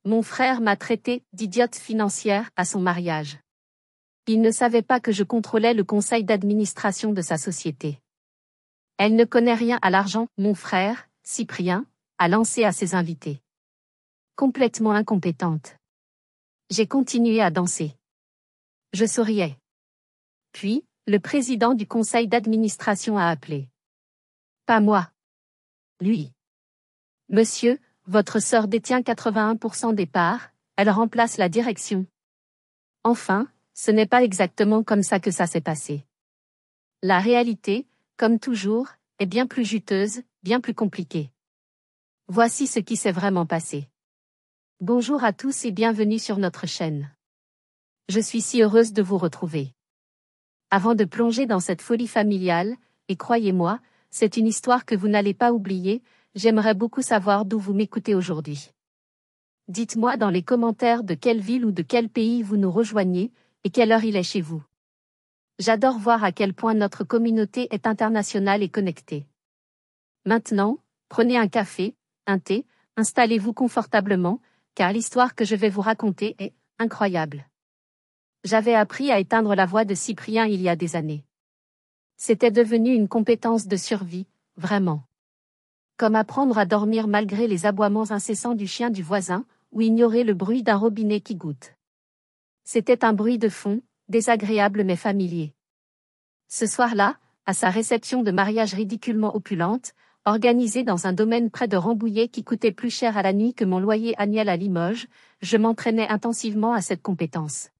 Mon frère m'a traité d'idiote financière à son mariage. Il ne savait pas que je contrôlais le conseil d'administration de sa société. Elle ne connaît rien à l'argent, mon frère, Cyprien, a lancé à ses invités. Complètement incompétente. J'ai continué à danser. Je souriais. Puis, le président du conseil d'administration a appelé. Pas moi. Lui. Monsieur, votre sœur détient 81% des parts, elle remplace la direction. Enfin, ce n'est pas exactement comme ça que ça s'est passé. La réalité, comme toujours, est bien plus juteuse, bien plus compliquée. Voici ce qui s'est vraiment passé. Bonjour à tous et bienvenue sur notre chaîne. Je suis si heureuse de vous retrouver. Avant de plonger dans cette folie familiale, et croyez-moi, c'est une histoire que vous n'allez pas oublier, j'aimerais beaucoup savoir d'où vous m'écoutez aujourd'hui. Dites-moi dans les commentaires de quelle ville ou de quel pays vous nous rejoignez, et quelle heure il est chez vous. J'adore voir à quel point notre communauté est internationale et connectée. Maintenant, prenez un café, un thé, installez-vous confortablement, car l'histoire que je vais vous raconter est incroyable. J'avais appris à éteindre la voix de Cyprien il y a des années. C'était devenu une compétence de survie, vraiment. Comme apprendre à dormir malgré les aboiements incessants du chien du voisin, ou ignorer le bruit d'un robinet qui goutte. C'était un bruit de fond, désagréable mais familier. Ce soir-là, à sa réception de mariage ridiculement opulente, organisée dans un domaine près de Rambouillet qui coûtait plus cher à la nuit que mon loyer annuel à Limoges, je m'entraînais intensivement à cette compétence.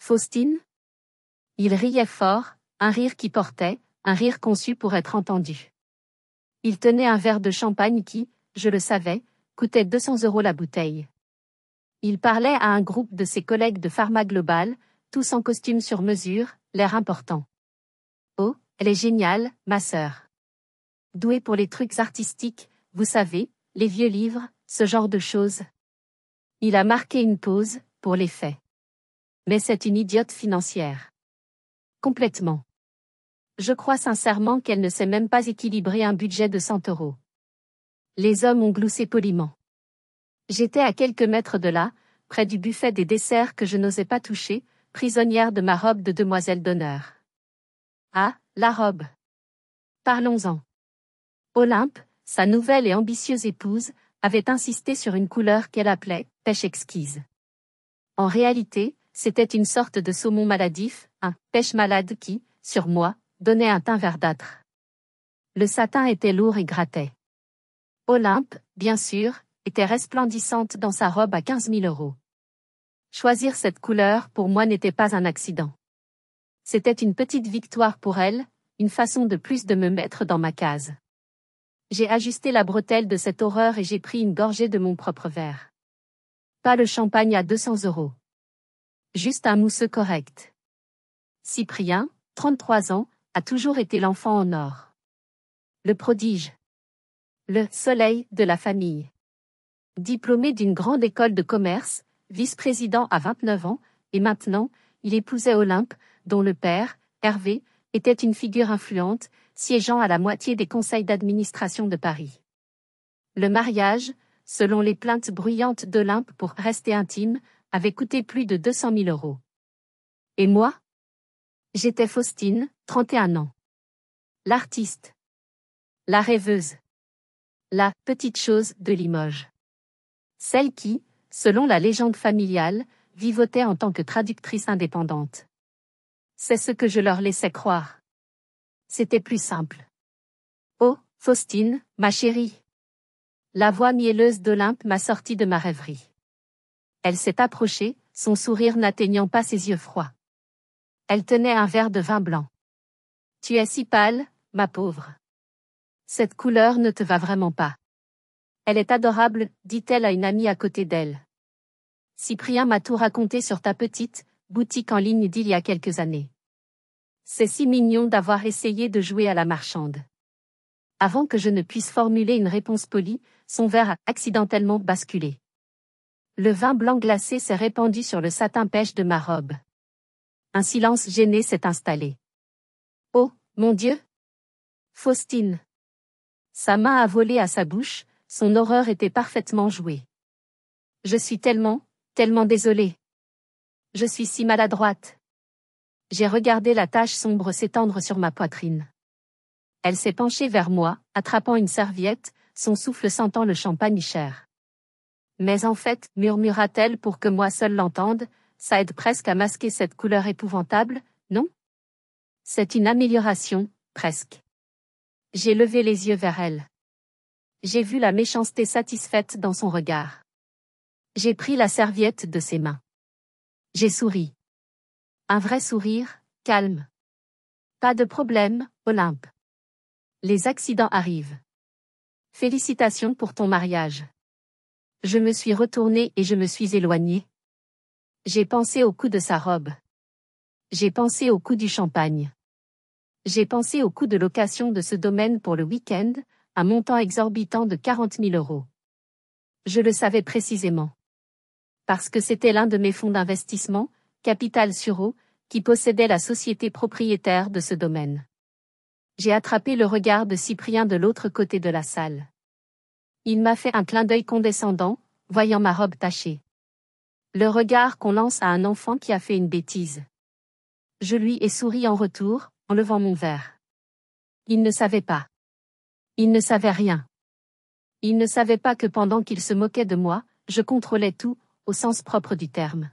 Faustine? Il riait fort, un rire qui portait, un rire conçu pour être entendu. Il tenait un verre de champagne qui, je le savais, coûtait 200 € la bouteille. Il parlait à un groupe de ses collègues de Pharma Global, tous en costume sur mesure, l'air important. Oh, elle est géniale, ma sœur. Douée pour les trucs artistiques, vous savez, les vieux livres, ce genre de choses. Il a marqué une pause, pour les faits. Mais c'est une idiote financière. Complètement. Je crois sincèrement qu'elle ne sait même pas équilibrer un budget de 100 €. Les hommes ont gloussé poliment. J'étais à quelques mètres de là, près du buffet des desserts que je n'osais pas toucher, prisonnière de ma robe de demoiselle d'honneur. Ah, la robe. Parlons-en. Olympe, sa nouvelle et ambitieuse épouse, avait insisté sur une couleur qu'elle appelait « pêche exquise ». En réalité, c'était une sorte de saumon maladif, un « pêche malade » qui, sur moi, donnait un teint verdâtre. Le satin était lourd et grattait. Olympe, bien sûr, était resplendissante dans sa robe à 15 000 €. Choisir cette couleur pour moi n'était pas un accident. C'était une petite victoire pour elle, une façon de plus de me mettre dans ma case. J'ai ajusté la bretelle de cette horreur et j'ai pris une gorgée de mon propre verre. Pas le champagne à 200 €. Juste un mousseux correct. Cyprien, 33 ans, a toujours été l'enfant en or. Le prodige. Le soleil de la famille. Diplômé d'une grande école de commerce, vice-président à 29 ans, et maintenant, il épousait Olympe, dont le père, Hervé, était une figure influente, siégeant à la moitié des conseils d'administration de Paris. Le mariage, selon les plaintes bruyantes d'Olympe pour rester intime, avait coûté plus de 200 000 €. Et moi? J'étais Faustine, 31 ans. L'artiste. La rêveuse. La « petite chose » de Limoges. Celle qui, selon la légende familiale, vivotait en tant que traductrice indépendante. C'est ce que je leur laissais croire. C'était plus simple. Oh, Faustine, ma chérie. La voix mielleuse d'Olympe m'a sorti de ma rêverie. Elle s'est approchée, son sourire n'atteignant pas ses yeux froids. Elle tenait un verre de vin blanc. Tu es si pâle, ma pauvre. Cette couleur ne te va vraiment pas. Elle est adorable, dit-elle à une amie à côté d'elle. Cyprien m'a tout raconté sur ta petite boutique en ligne d'il y a quelques années. C'est si mignon d'avoir essayé de jouer à la marchande. Avant que je ne puisse formuler une réponse polie, son verre a accidentellement basculé. Le vin blanc glacé s'est répandu sur le satin pêche de ma robe. Un silence gêné s'est installé. Oh, mon Dieu! Faustine! Sa main a volé à sa bouche, son horreur était parfaitement jouée. Je suis tellement désolée. Je suis si maladroite. J'ai regardé la tache sombre s'étendre sur ma poitrine. Elle s'est penchée vers moi, attrapant une serviette, son souffle sentant le champagne cher. Mais en fait, murmura-t-elle pour que moi seule l'entende, ça aide presque à masquer cette couleur épouvantable, non? C'est une amélioration, presque. J'ai levé les yeux vers elle. J'ai vu la méchanceté satisfaite dans son regard. J'ai pris la serviette de ses mains. J'ai souri. Un vrai sourire, calme. Pas de problème, Olympe. Les accidents arrivent. Félicitations pour ton mariage. Je me suis retournée et je me suis éloignée. J'ai pensé au coût de sa robe. J'ai pensé au coût du champagne. J'ai pensé au coût de location de ce domaine pour le week-end, un montant exorbitant de 40 000 €. Je le savais précisément. Parce que c'était l'un de mes fonds d'investissement, Capital Suro, qui possédait la société propriétaire de ce domaine. J'ai attrapé le regard de Cyprien de l'autre côté de la salle. Il m'a fait un clin d'œil condescendant, voyant ma robe tachée. Le regard qu'on lance à un enfant qui a fait une bêtise. Je lui ai souri en retour, en levant mon verre. Il ne savait pas. Il ne savait rien. Il ne savait pas que pendant qu'il se moquait de moi, je contrôlais tout, au sens propre du terme.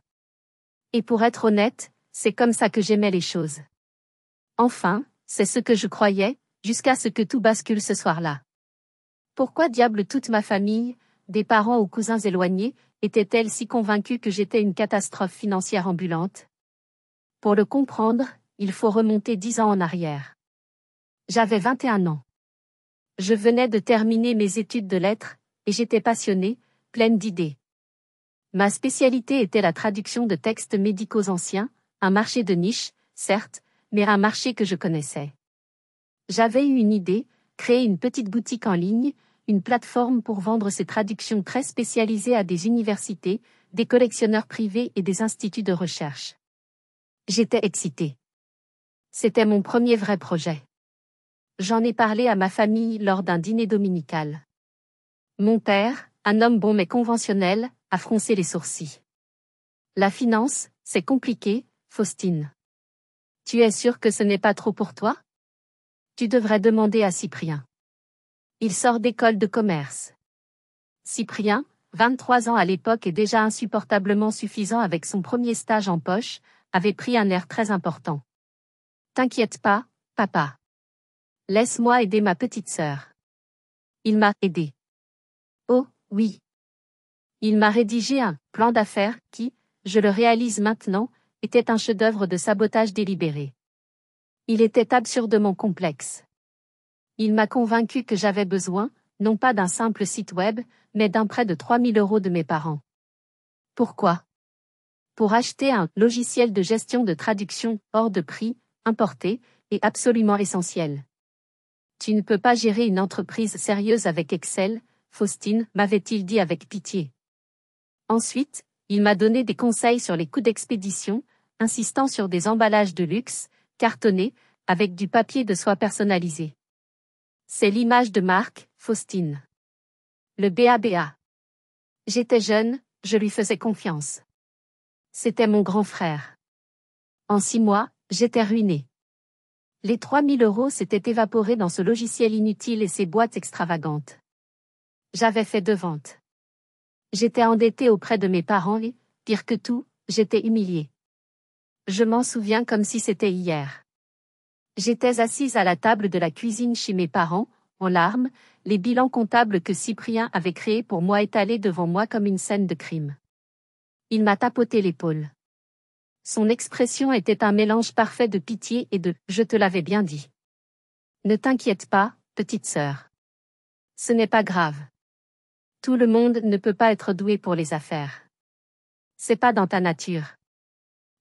Et pour être honnête, c'est comme ça que j'aimais les choses. Enfin, c'est ce que je croyais, jusqu'à ce que tout bascule ce soir-là. Pourquoi diable toute ma famille, des parents aux cousins éloignés, était-elle si convaincue que j'étais une catastrophe financière ambulante? Pour le comprendre, il faut remonter 10 ans en arrière. J'avais 21 ans. Je venais de terminer mes études de lettres, et j'étais passionnée, pleine d'idées. Ma spécialité était la traduction de textes médicaux anciens, un marché de niche, certes, mais un marché que je connaissais. J'avais eu une idée, créer une petite boutique en ligne, une plateforme pour vendre ces traductions très spécialisées à des universités, des collectionneurs privés et des instituts de recherche. J'étais excitée. C'était mon premier vrai projet. J'en ai parlé à ma famille lors d'un dîner dominical. Mon père, un homme bon mais conventionnel, a froncé les sourcils. La finance, c'est compliqué, Faustine. Tu es sûre que ce n'est pas trop pour toi? Tu devrais demander à Cyprien. Il sort d'école de commerce. Cyprien, 23 ans à l'époque et déjà insupportablement suffisant avec son premier stage en poche, avait pris un air très important. T'inquiète pas, papa. Laisse-moi aider ma petite sœur. Il m'a aidé. Oh, oui. Il m'a rédigé un plan d'affaires qui, je le réalise maintenant, était un chef-d'œuvre de sabotage délibéré. Il était absurdement complexe. Il m'a convaincu que j'avais besoin, non pas d'un simple site web, mais d'un prêt de 3 000 € de mes parents. Pourquoi? Pour acheter un logiciel de gestion de traduction hors de prix, importé, et absolument essentiel. Tu ne peux pas gérer une entreprise sérieuse avec Excel, Faustine, m'avait-il dit avec pitié. Ensuite, il m'a donné des conseils sur les coûts d'expédition, insistant sur des emballages de luxe, cartonnés, avec du papier de soie personnalisé. C'est l'image de marque, Faustine. Le BABA. J'étais jeune, je lui faisais confiance. C'était mon grand frère. En 6 mois, j'étais ruinée. Les 3 000 € s'étaient évaporés dans ce logiciel inutile et ces boîtes extravagantes. J'avais fait 2 ventes. J'étais endettée auprès de mes parents et, pire que tout, j'étais humiliée. Je m'en souviens comme si c'était hier. J'étais assise à la table de la cuisine chez mes parents, en larmes, les bilans comptables que Cyprien avait créés pour moi étalés devant moi comme une scène de crime. Il m'a tapoté l'épaule. Son expression était un mélange parfait de pitié et de « je te l'avais bien dit ». Ne t'inquiète pas, petite sœur. Ce n'est pas grave. Tout le monde ne peut pas être doué pour les affaires. C'est pas dans ta nature.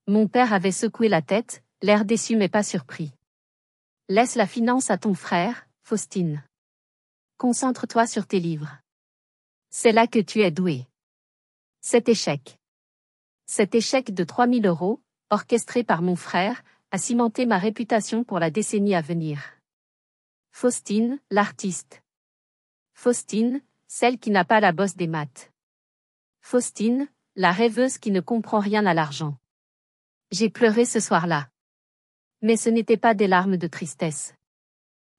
Mon père avait secoué la tête, l'air déçu mais pas surpris. Laisse la finance à ton frère, Faustine. Concentre-toi sur tes livres. C'est là que tu es doué. Cet échec de 3 000 €, orchestré par mon frère, a cimenté ma réputation pour la décennie à venir. Faustine, l'artiste. Faustine, celle qui n'a pas la bosse des maths. Faustine, la rêveuse qui ne comprend rien à l'argent. J'ai pleuré ce soir-là. Mais ce n'étaient pas des larmes de tristesse.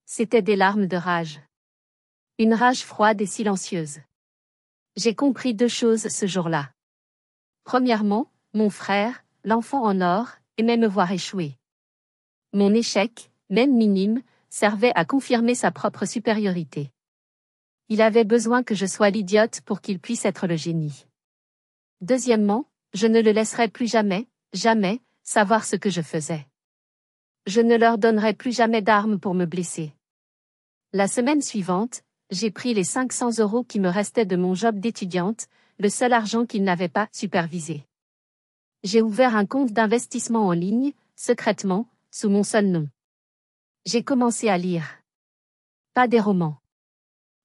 C'étaient des larmes de rage. Une rage froide et silencieuse. J'ai compris deux choses ce jour-là. Premièrement, mon frère, l'enfant en or, aimait me voir échouer. Mon échec, même minime, servait à confirmer sa propre supériorité. Il avait besoin que je sois l'idiote pour qu'il puisse être le génie. Deuxièmement, je ne le laisserai plus jamais, jamais, savoir ce que je faisais. Je ne leur donnerai plus jamais d'armes pour me blesser. La semaine suivante, j'ai pris les 500 € qui me restaient de mon job d'étudiante, le seul argent qu'ils n'avaient pas supervisé. J'ai ouvert un compte d'investissement en ligne, secrètement, sous mon seul nom. J'ai commencé à lire. Pas des romans.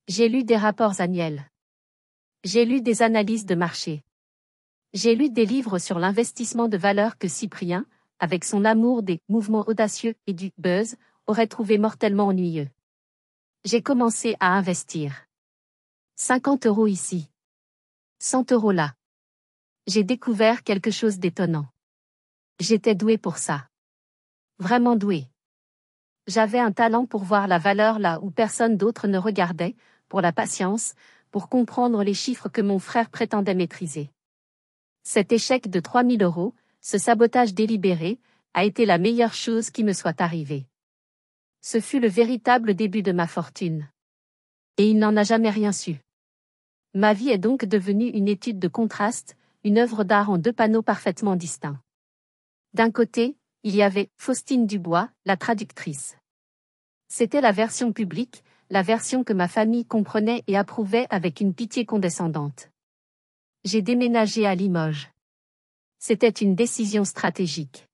J'ai lu des rapports annuels. J'ai lu des analyses de marché. J'ai lu des livres sur l'investissement de valeur que Cyprien, avec son amour des mouvements audacieux et du buzz, aurait trouvé mortellement ennuyeux. J'ai commencé à investir. 50 € ici. 100 € là. J'ai découvert quelque chose d'étonnant. J'étais douée pour ça. Vraiment douée. J'avais un talent pour voir la valeur là où personne d'autre ne regardait, pour la patience, pour comprendre les chiffres que mon frère prétendait maîtriser. Cet échec de 3000 €, ce sabotage délibéré, a été la meilleure chose qui me soit arrivée. Ce fut le véritable début de ma fortune. Et il n'en a jamais rien su. Ma vie est donc devenue une étude de contraste, une œuvre d'art en deux panneaux parfaitement distincts. D'un côté, il y avait Faustine Dubois, la traductrice. C'était la version publique, la version que ma famille comprenait et approuvait avec une pitié condescendante. J'ai déménagé à Limoges. C'était une décision stratégique.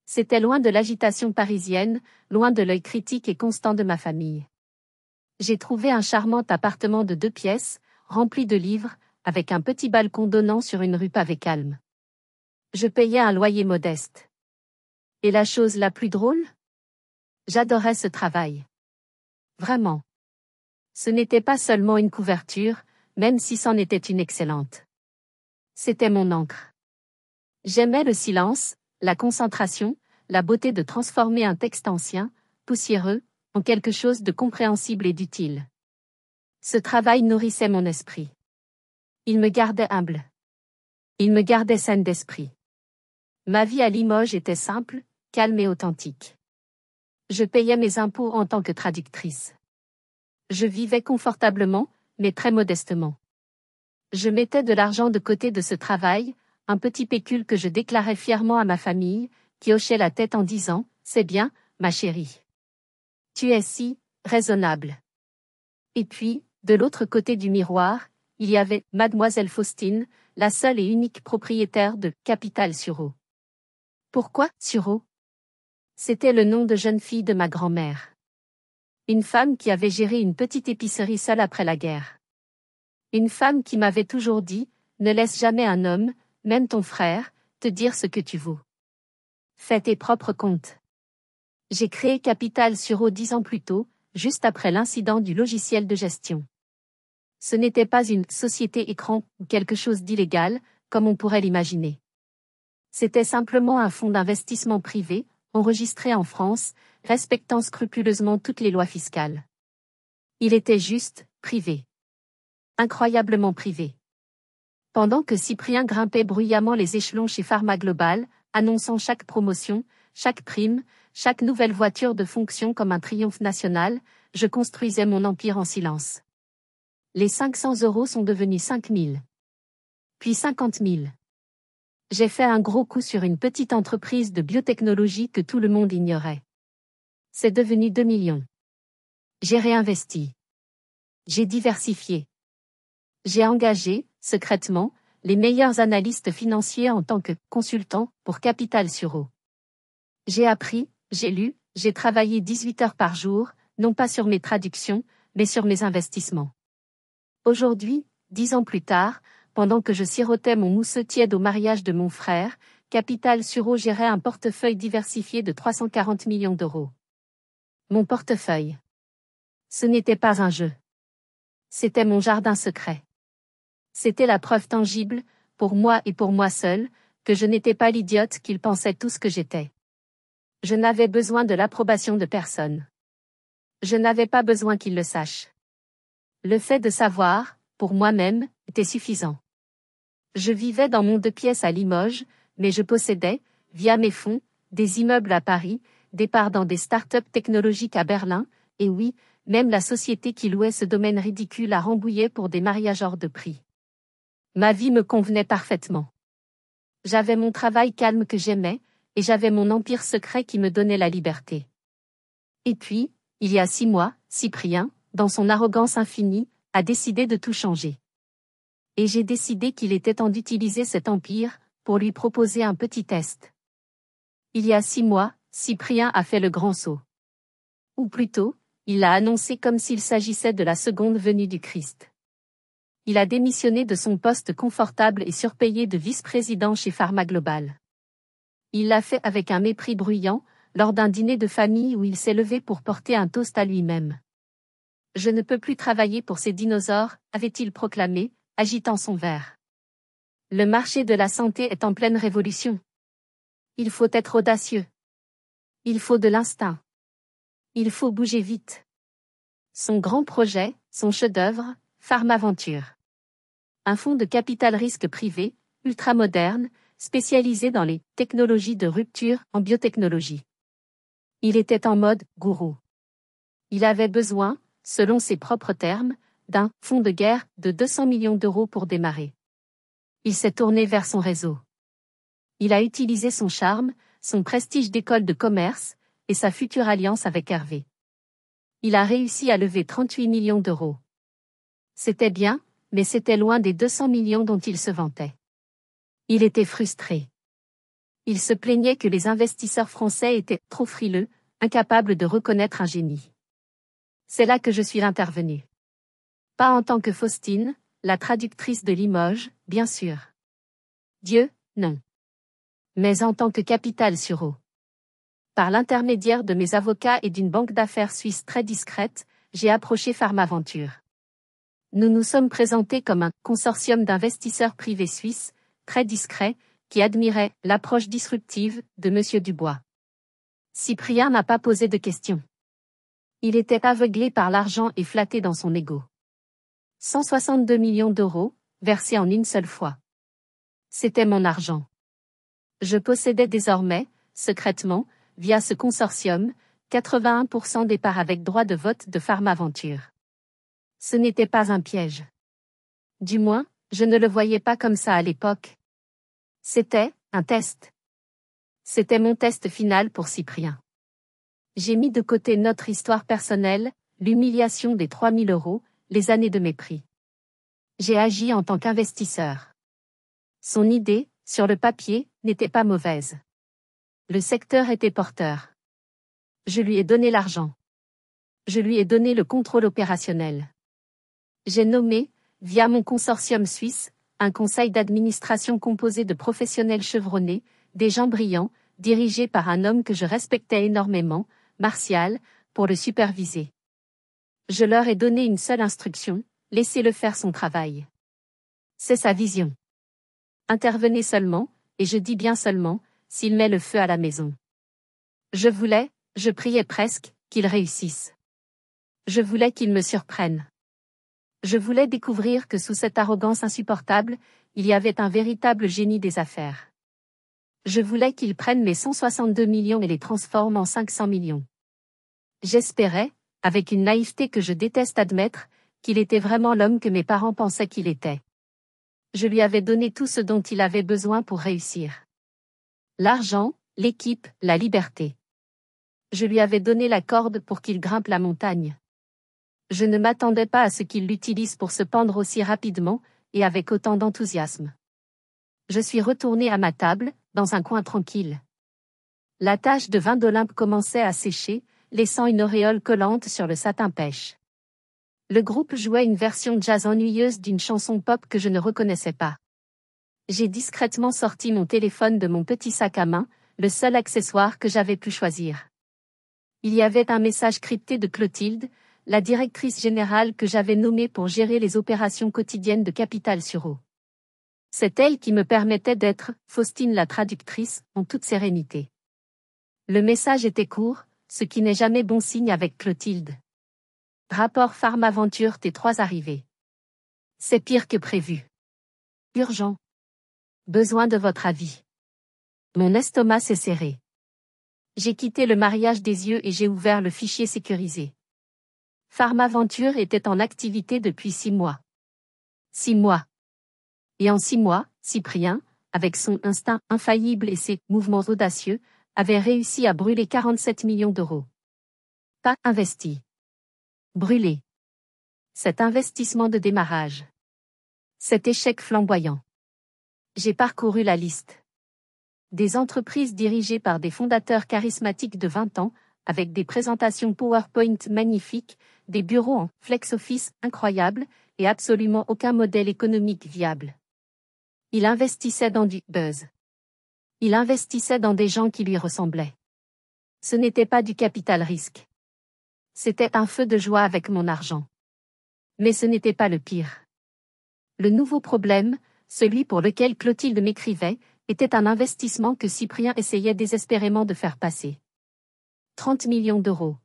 C'était loin de l'agitation parisienne, loin de l'œil critique et constant de ma famille. J'ai trouvé un charmant appartement de 2 pièces, rempli de livres, avec un petit balcon donnant sur une rue pavée calme. Je payais un loyer modeste. Et la chose la plus drôle? J'adorais ce travail. Vraiment. Ce n'était pas seulement une couverture, même si c'en était une excellente. C'était mon encre. J'aimais le silence, la concentration, la beauté de transformer un texte ancien, poussiéreux, en quelque chose de compréhensible et d'utile. Ce travail nourrissait mon esprit. Il me gardait humble. Il me gardait saine d'esprit. Ma vie à Limoges était simple, calme et authentique. Je payais mes impôts en tant que traductrice. Je vivais confortablement, mais très modestement. Je mettais de l'argent de côté de ce travail, un petit pécule que je déclarais fièrement à ma famille, qui hochait la tête en disant « C'est bien, ma chérie. Tu es si raisonnable. » Et puis, de l'autre côté du miroir, il y avait Mademoiselle Faustine, la seule et unique propriétaire de Capital sur Eau. Pourquoi sur Eau? C'était le nom de jeune fille de ma grand-mère. Une femme qui avait géré une petite épicerie seule après la guerre. Une femme qui m'avait toujours dit « Ne laisse jamais un homme, même ton frère, te dire ce que tu vaux. Fais tes propres comptes. » J'ai créé Capital sur Eau 10 ans plus tôt, juste après l'incident du logiciel de gestion. Ce n'était pas une société écran ou quelque chose d'illégal, comme on pourrait l'imaginer. C'était simplement un fonds d'investissement privé, enregistré en France, respectant scrupuleusement toutes les lois fiscales. Il était juste, privé. Incroyablement privé. Pendant que Cyprien grimpait bruyamment les échelons chez Pharma Global, annonçant chaque promotion, chaque prime, chaque nouvelle voiture de fonction comme un triomphe national, je construisais mon empire en silence. Les 500 € sont devenus 5000. Puis 50 000. J'ai fait un gros coup sur une petite entreprise de biotechnologie que tout le monde ignorait. C'est devenu 2 millions. J'ai réinvesti. J'ai diversifié. J'ai engagé, secrètement, les meilleurs analystes financiers en tant que consultant pour Capital sur Eau. J'ai appris, j'ai lu, j'ai travaillé 18 heures par jour, non pas sur mes traductions, mais sur mes investissements. Aujourd'hui, 10 ans plus tard, pendant que je sirotais mon mousseux tiède au mariage de mon frère, Capital sur Eau gérait un portefeuille diversifié de 340 millions d'euros. Mon portefeuille. Ce n'était pas un jeu. C'était mon jardin secret. C'était la preuve tangible, pour moi et pour moi seul, que je n'étais pas l'idiote qu'il pensait tous que j'étais. Je n'avais besoin de l'approbation de personne. Je n'avais pas besoin qu'il le sache. Le fait de savoir, pour moi-même, était suffisant. Je vivais dans mon 2 pièces à Limoges, mais je possédais, via mes fonds, des immeubles à Paris, des parts dans des start-up technologiques à Berlin, et oui, même la société qui louait ce domaine ridicule à Rambouillet pour des mariages hors de prix. Ma vie me convenait parfaitement. J'avais mon travail calme que j'aimais, et j'avais mon empire secret qui me donnait la liberté. Et puis, il y a 6 mois, Cyprien, dans son arrogance infinie, a décidé de tout changer. Et j'ai décidé qu'il était temps d'utiliser cet empire, pour lui proposer un petit test. Il y a 6 mois, Cyprien a fait le grand saut. Ou plutôt, il l'a annoncé comme s'il s'agissait de la seconde venue du Christ. Il a démissionné de son poste confortable et surpayé de vice-président chez Pharma Global. Il l'a fait avec un mépris bruyant, lors d'un dîner de famille où il s'est levé pour porter un toast à lui-même. « Je ne peux plus travailler pour ces dinosaures », avait-il proclamé, agitant son verre. Le marché de la santé est en pleine révolution. Il faut être audacieux. Il faut de l'instinct. Il faut bouger vite. Son grand projet, son chef-d'œuvre, Pharmaventure. Un fonds de capital risque privé, ultramoderne, spécialisé dans les technologies de rupture en biotechnologie. Il était en mode gourou. Il avait besoin, selon ses propres termes, d'un fonds de guerre de 200 millions d'euros pour démarrer. Il s'est tourné vers son réseau. Il a utilisé son charme, son prestige d'école de commerce, et sa future alliance avec Hervé. Il a réussi à lever 38 millions d'euros. C'était bien, mais c'était loin des 200 millions dont il se vantait. Il était frustré. Il se plaignait que les investisseurs français étaient trop frileux, incapables de reconnaître un génie. C'est là que je suis intervenu. Pas en tant que Faustine, la traductrice de Limoges, bien sûr. Dieu, non. Mais en tant que Capital sur eau. Par l'intermédiaire de mes avocats et d'une banque d'affaires suisse très discrète, j'ai approché Pharmaventure. Nous nous sommes présentés comme un consortium d'investisseurs privés suisses, très discrets, qui admiraient l'approche disruptive de M. Dubois. Cyprien n'a pas posé de questions. Il était aveuglé par l'argent et flatté dans son ego. 162 millions d'euros, versés en une seule fois. C'était mon argent. Je possédais désormais, secrètement, via ce consortium, 81% des parts avec droit de vote de Pharmaventure. Ce n'était pas un piège. Du moins, je ne le voyais pas comme ça à l'époque. C'était un test. C'était mon test final pour Cyprien. J'ai mis de côté notre histoire personnelle, l'humiliation des 3000 euros, les années de mépris. J'ai agi en tant qu'investisseur. Son idée, sur le papier, n'était pas mauvaise. Le secteur était porteur. Je lui ai donné l'argent. Je lui ai donné le contrôle opérationnel. J'ai nommé, via mon consortium suisse, un conseil d'administration composé de professionnels chevronnés, des gens brillants, dirigés par un homme que je respectais énormément, Martial, pour le superviser. Je leur ai donné une seule instruction, laissez-le faire son travail. C'est sa vision. Intervenez seulement, et je dis bien seulement, s'il met le feu à la maison. Je priais presque, qu'il réussisse. Je voulais qu'il me surprenne. Je voulais découvrir que sous cette arrogance insupportable, il y avait un véritable génie des affaires. Je voulais qu'il prenne mes 162 millions et les transforme en 500 millions. J'espérais, avec une naïveté que je déteste admettre, qu'il était vraiment l'homme que mes parents pensaient qu'il était. Je lui avais donné tout ce dont il avait besoin pour réussir. L'argent, l'équipe, la liberté. Je lui avais donné la corde pour qu'il grimpe la montagne. Je ne m'attendais pas à ce qu'il l'utilise pour se pendre aussi rapidement, et avec autant d'enthousiasme. Je suis retourné à ma table, dans un coin tranquille. La tache de vin d'Olympe commençait à sécher, laissant une auréole collante sur le satin pêche. Le groupe jouait une version jazz ennuyeuse d'une chanson pop que je ne reconnaissais pas. J'ai discrètement sorti mon téléphone de mon petit sac à main, le seul accessoire que j'avais pu choisir. Il y avait un message crypté de Clotilde, la directrice générale que j'avais nommée pour gérer les opérations quotidiennes de Capital sur Eau. C'est elle qui me permettait d'être, Faustine la traductrice, en toute sérénité. Le message était court, ce qui n'est jamais bon signe avec Clotilde. Rapport Pharmaventure T3 arrivé. C'est pire que prévu. Urgent. Besoin de votre avis. Mon estomac s'est serré. J'ai quitté le mariage des yeux et j'ai ouvert le fichier sécurisé. Pharmaventure était en activité depuis 6 mois. 6 mois. Et en 6 mois, Cyprien, avec son instinct infaillible et ses mouvements audacieux, avait réussi à brûler 47 millions d'euros. Pas investi. Brûlé. Cet investissement de démarrage. Cet échec flamboyant. J'ai parcouru la liste. Des entreprises dirigées par des fondateurs charismatiques de 20 ans, avec des présentations PowerPoint magnifiques, des bureaux en flex office incroyables, et absolument aucun modèle économique viable. Il investissait dans du buzz. Il investissait dans des gens qui lui ressemblaient. Ce n'était pas du capital risque. C'était un feu de joie avec mon argent. Mais ce n'était pas le pire. Le nouveau problème, celui pour lequel Clotilde m'écrivait, était un investissement que Cyprien essayait désespérément de faire passer. 30 millions d'euros.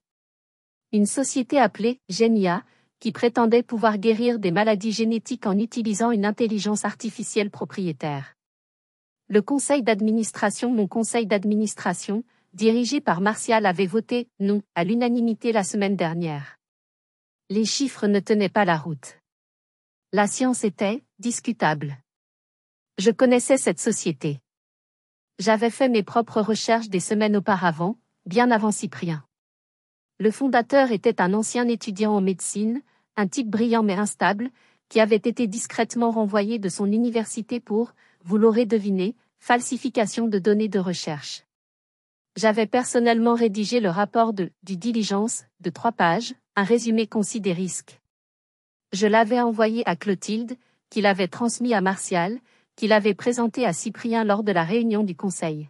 Une société appelée Genia, qui prétendait pouvoir guérir des maladies génétiques en utilisant une intelligence artificielle propriétaire. Le conseil d'administration, mon conseil d'administration, dirigé par Martial, avait voté non à l'unanimité la semaine dernière. Les chiffres ne tenaient pas la route. La science était discutable. Je connaissais cette société. J'avais fait mes propres recherches des semaines auparavant, bien avant Cyprien. Le fondateur était un ancien étudiant en médecine, un type brillant mais instable, qui avait été discrètement renvoyé de son université pour, vous l'aurez deviné, falsification de données de recherche. J'avais personnellement rédigé le rapport du diligence, de 3 pages, un résumé concis des risques. Je l'avais envoyé à Clotilde, qui l'avait transmis à Martial, qui l'avait présenté à Cyprien lors de la réunion du conseil.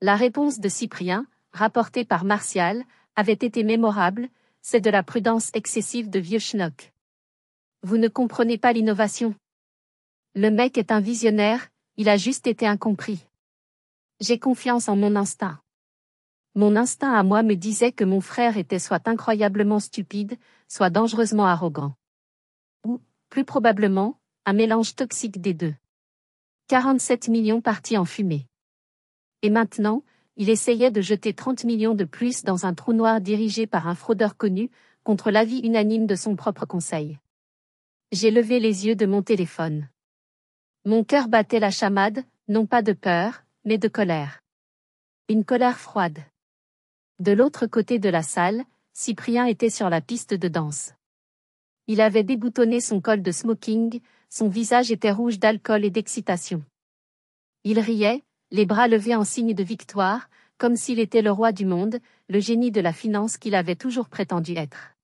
La réponse de Cyprien, rapportée par Martial, avait été mémorable, c'est de la prudence excessive de vieux schnock. Vous ne comprenez pas l'innovation. Le mec est un visionnaire, il a juste été incompris. J'ai confiance en mon instinct. Mon instinct à moi me disait que mon frère était soit incroyablement stupide, soit dangereusement arrogant. Ou, plus probablement, un mélange toxique des deux. 47 millions partis en fumée. Et maintenant, il essayait de jeter 30 millions de plus dans un trou noir dirigé par un fraudeur connu, contre l'avis unanime de son propre conseil. J'ai levé les yeux de mon téléphone. Mon cœur battait la chamade, non pas de peur, mais de colère. Une colère froide. De l'autre côté de la salle, Cyprien était sur la piste de danse. Il avait déboutonné son col de smoking, son visage était rouge d'alcool et d'excitation. Il riait, les bras levés en signe de victoire, comme s'il était le roi du monde, le génie de la finance qu'il avait toujours prétendu être.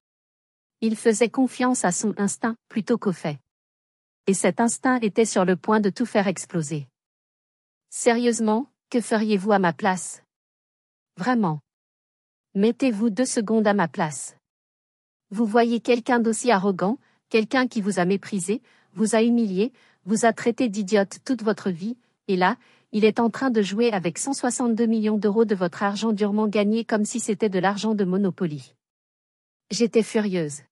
Il faisait confiance à son instinct plutôt qu'aux faits. Et cet instinct était sur le point de tout faire exploser. Sérieusement, que feriez-vous à ma place? Vraiment. Mettez-vous 2 secondes à ma place. Vous voyez quelqu'un d'aussi arrogant, quelqu'un qui vous a méprisé, vous a humilié, vous a traité d'idiote toute votre vie, et là, il est en train de jouer avec 162 millions d'euros de votre argent durement gagné comme si c'était de l'argent de Monopoly. J'étais furieuse.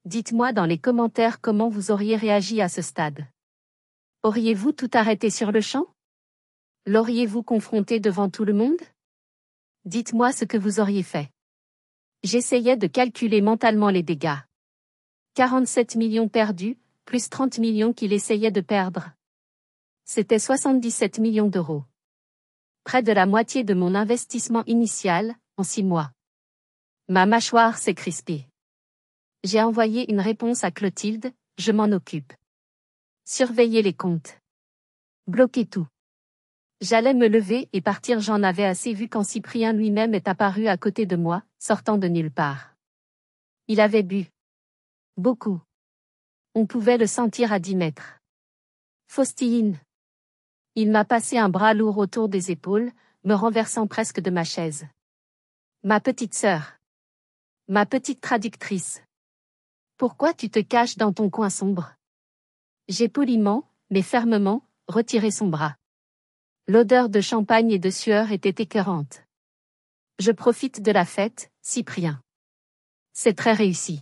Dites-moi dans les commentaires comment vous auriez réagi à ce stade. Auriez-vous tout arrêté sur le champ? L'auriez-vous confronté devant tout le monde? Dites-moi ce que vous auriez fait. J'essayais de calculer mentalement les dégâts. 47 millions perdus, plus 30 millions qu'il essayait de perdre. C'était 77 millions d'euros. Près de la moitié de mon investissement initial, en 6 mois. Ma mâchoire s'est crispée. J'ai envoyé une réponse à Clotilde, je m'en occupe. Surveillez les comptes. Bloquez tout. J'allais me lever et partir, j'en avais assez vu quand Cyprien lui-même est apparu à côté de moi, sortant de nulle part. Il avait bu. Beaucoup. On pouvait le sentir à 10 mètres. Faustine. Il m'a passé un bras lourd autour des épaules, me renversant presque de ma chaise. Ma petite sœur. Ma petite traductrice. Pourquoi tu te caches dans ton coin sombre? J'ai poliment, mais fermement, retiré son bras. L'odeur de champagne et de sueur était écœurante. Je profite de la fête, Cyprien. C'est très réussi.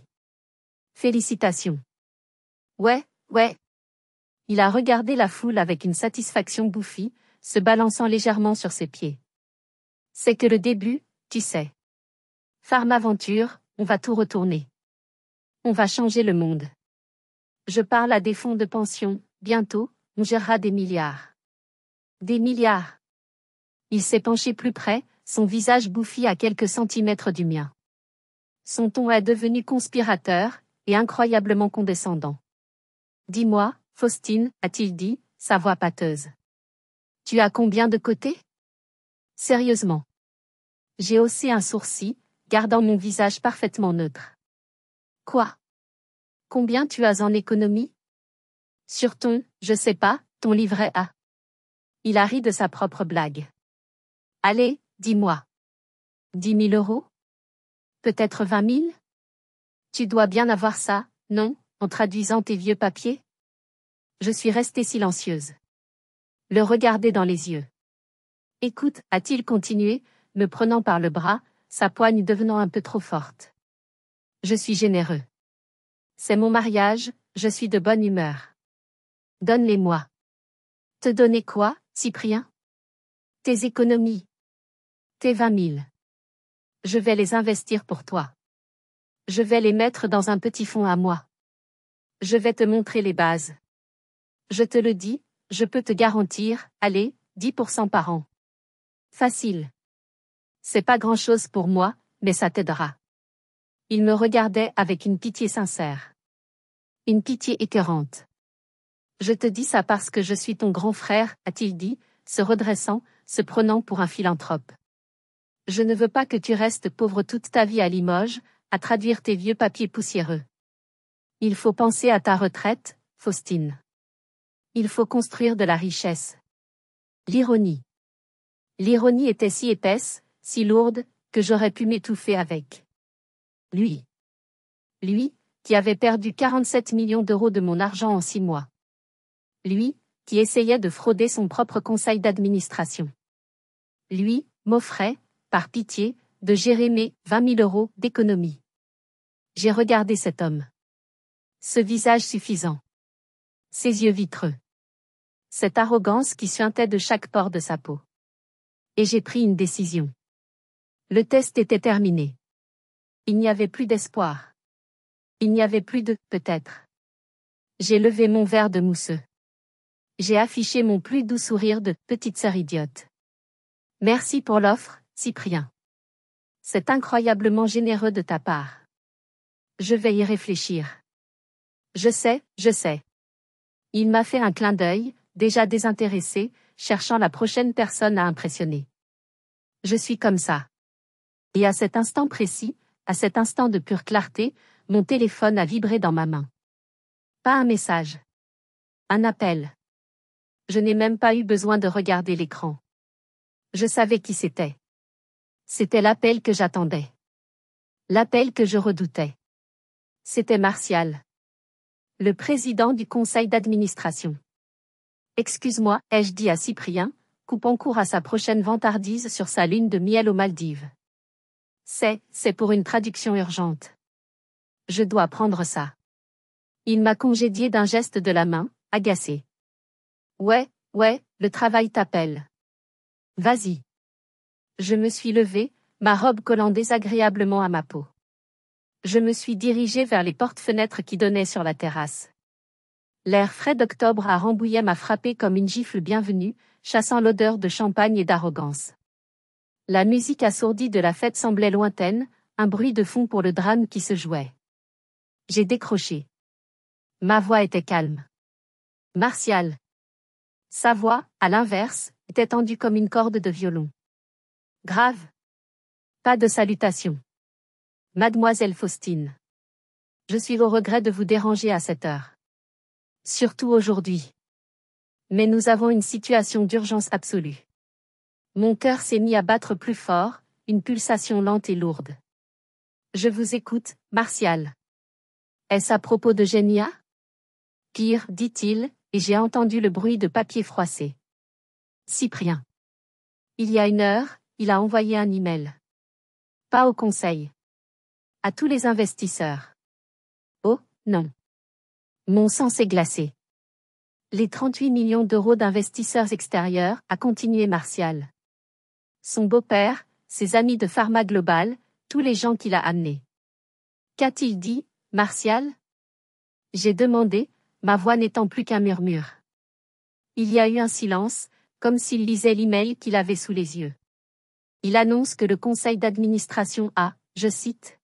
Félicitations. Ouais, ouais. Il a regardé la foule avec une satisfaction bouffie, se balançant légèrement sur ses pieds. C'est que le début, tu sais. Farmaventure, on va tout retourner. On va changer le monde. Je parle à des fonds de pension, bientôt, on gérera des milliards. Des milliards. Il s'est penché plus près, son visage bouffi à quelques centimètres du mien. Son ton est devenu conspirateur, et incroyablement condescendant. Dis-moi, Faustine, a-t-il dit, sa voix pâteuse. Tu as combien de côtés? Sérieusement. J'ai haussé un sourcil, gardant mon visage parfaitement neutre. Quoi? Combien tu as en économie? Sur ton, je sais pas, ton livret A. Il a ri de sa propre blague. Allez, dis-moi. 10 000 euros? Peut-être 20 000? Tu dois bien avoir ça, non, en traduisant tes vieux papiers? Je suis restée silencieuse. Le regarder dans les yeux. Écoute, a-t-il continué, me prenant par le bras, sa poigne devenant un peu trop forte. Je suis généreux. C'est mon mariage, je suis de bonne humeur. Donne-les-moi. Te donner quoi, Cyprien? Tes économies. Tes 20 000. Je vais les investir pour toi. Je vais les mettre dans un petit fonds à moi. Je vais te montrer les bases. Je te le dis, je peux te garantir, allez, 10% par an. Facile. C'est pas grand-chose pour moi, mais ça t'aidera. Il me regardait avec une pitié sincère. Une pitié écœurante. Je te dis ça parce que je suis ton grand frère, a-t-il dit, se redressant, se prenant pour un philanthrope. Je ne veux pas que tu restes pauvre toute ta vie à Limoges, à traduire tes vieux papiers poussiéreux. Il faut penser à ta retraite, Faustine. Il faut construire de la richesse. L'ironie. L'ironie était si épaisse, si lourde, que j'aurais pu m'étouffer avec. Lui, qui avait perdu 47 millions d'euros de mon argent en 6 mois. Lui, qui essayait de frauder son propre conseil d'administration. Lui, m'offrait, par pitié, de gérer mes 20 000 euros d'économie. J'ai regardé cet homme. Ce visage suffisant. Ses yeux vitreux. Cette arrogance qui suintait de chaque pore de sa peau. Et j'ai pris une décision. Le test était terminé. Il n'y avait plus d'espoir. Il n'y avait plus de « peut-être ». J'ai levé mon verre de mousseux. J'ai affiché mon plus doux sourire de « petite sœur idiote ». Merci pour l'offre, Cyprien. C'est incroyablement généreux de ta part. Je vais y réfléchir. Je sais. Il m'a fait un clin d'œil, déjà désintéressé, cherchant la prochaine personne à impressionner. Je suis comme ça. Et à cet instant précis, à cet instant de pure clarté, mon téléphone a vibré dans ma main. Pas un message. Un appel. Je n'ai même pas eu besoin de regarder l'écran. Je savais qui c'était. C'était l'appel que j'attendais. L'appel que je redoutais. C'était Martial. Le président du conseil d'administration. Excuse-moi, ai-je dit à Cyprien, coupant court à sa prochaine vantardise sur sa lune de miel aux Maldives. C'est pour une traduction urgente. Je dois prendre ça. Il m'a congédié d'un geste de la main, agacé. Ouais, le travail t'appelle. Vas-y. Je me suis levée, ma robe collant désagréablement à ma peau. Je me suis dirigée vers les portes-fenêtres qui donnaient sur la terrasse. L'air frais d'octobre à Rambouillet m'a frappé comme une gifle bienvenue, chassant l'odeur de champagne et d'arrogance. La musique assourdie de la fête semblait lointaine, un bruit de fond pour le drame qui se jouait. J'ai décroché. Ma voix était calme. Martial. Sa voix, à l'inverse, était tendue comme une corde de violon. Grave. Pas de salutation. Mademoiselle Faustine. Je suis au regret de vous déranger à cette heure. Surtout aujourd'hui. Mais nous avons une situation d'urgence absolue. Mon cœur s'est mis à battre plus fort, une pulsation lente et lourde. Je vous écoute, Martial. Est-ce à propos de Genia? Pire, dit-il, et j'ai entendu le bruit de papier froissé. Cyprien. Il y a 1 heure, il a envoyé un email. Pas au conseil. À tous les investisseurs. Oh, non. Mon sang s'est glacé. Les 38 millions d'euros d'investisseurs extérieurs, a continué Martial. Son beau-père, ses amis de Pharma Global, tous les gens qu'il a amenés. Qu'a-t-il dit, Martial? J'ai demandé, ma voix n'étant plus qu'un murmure. Il y a eu un silence, comme s'il lisait l'email qu'il avait sous les yeux. Il annonce que le conseil d'administration a, je cite,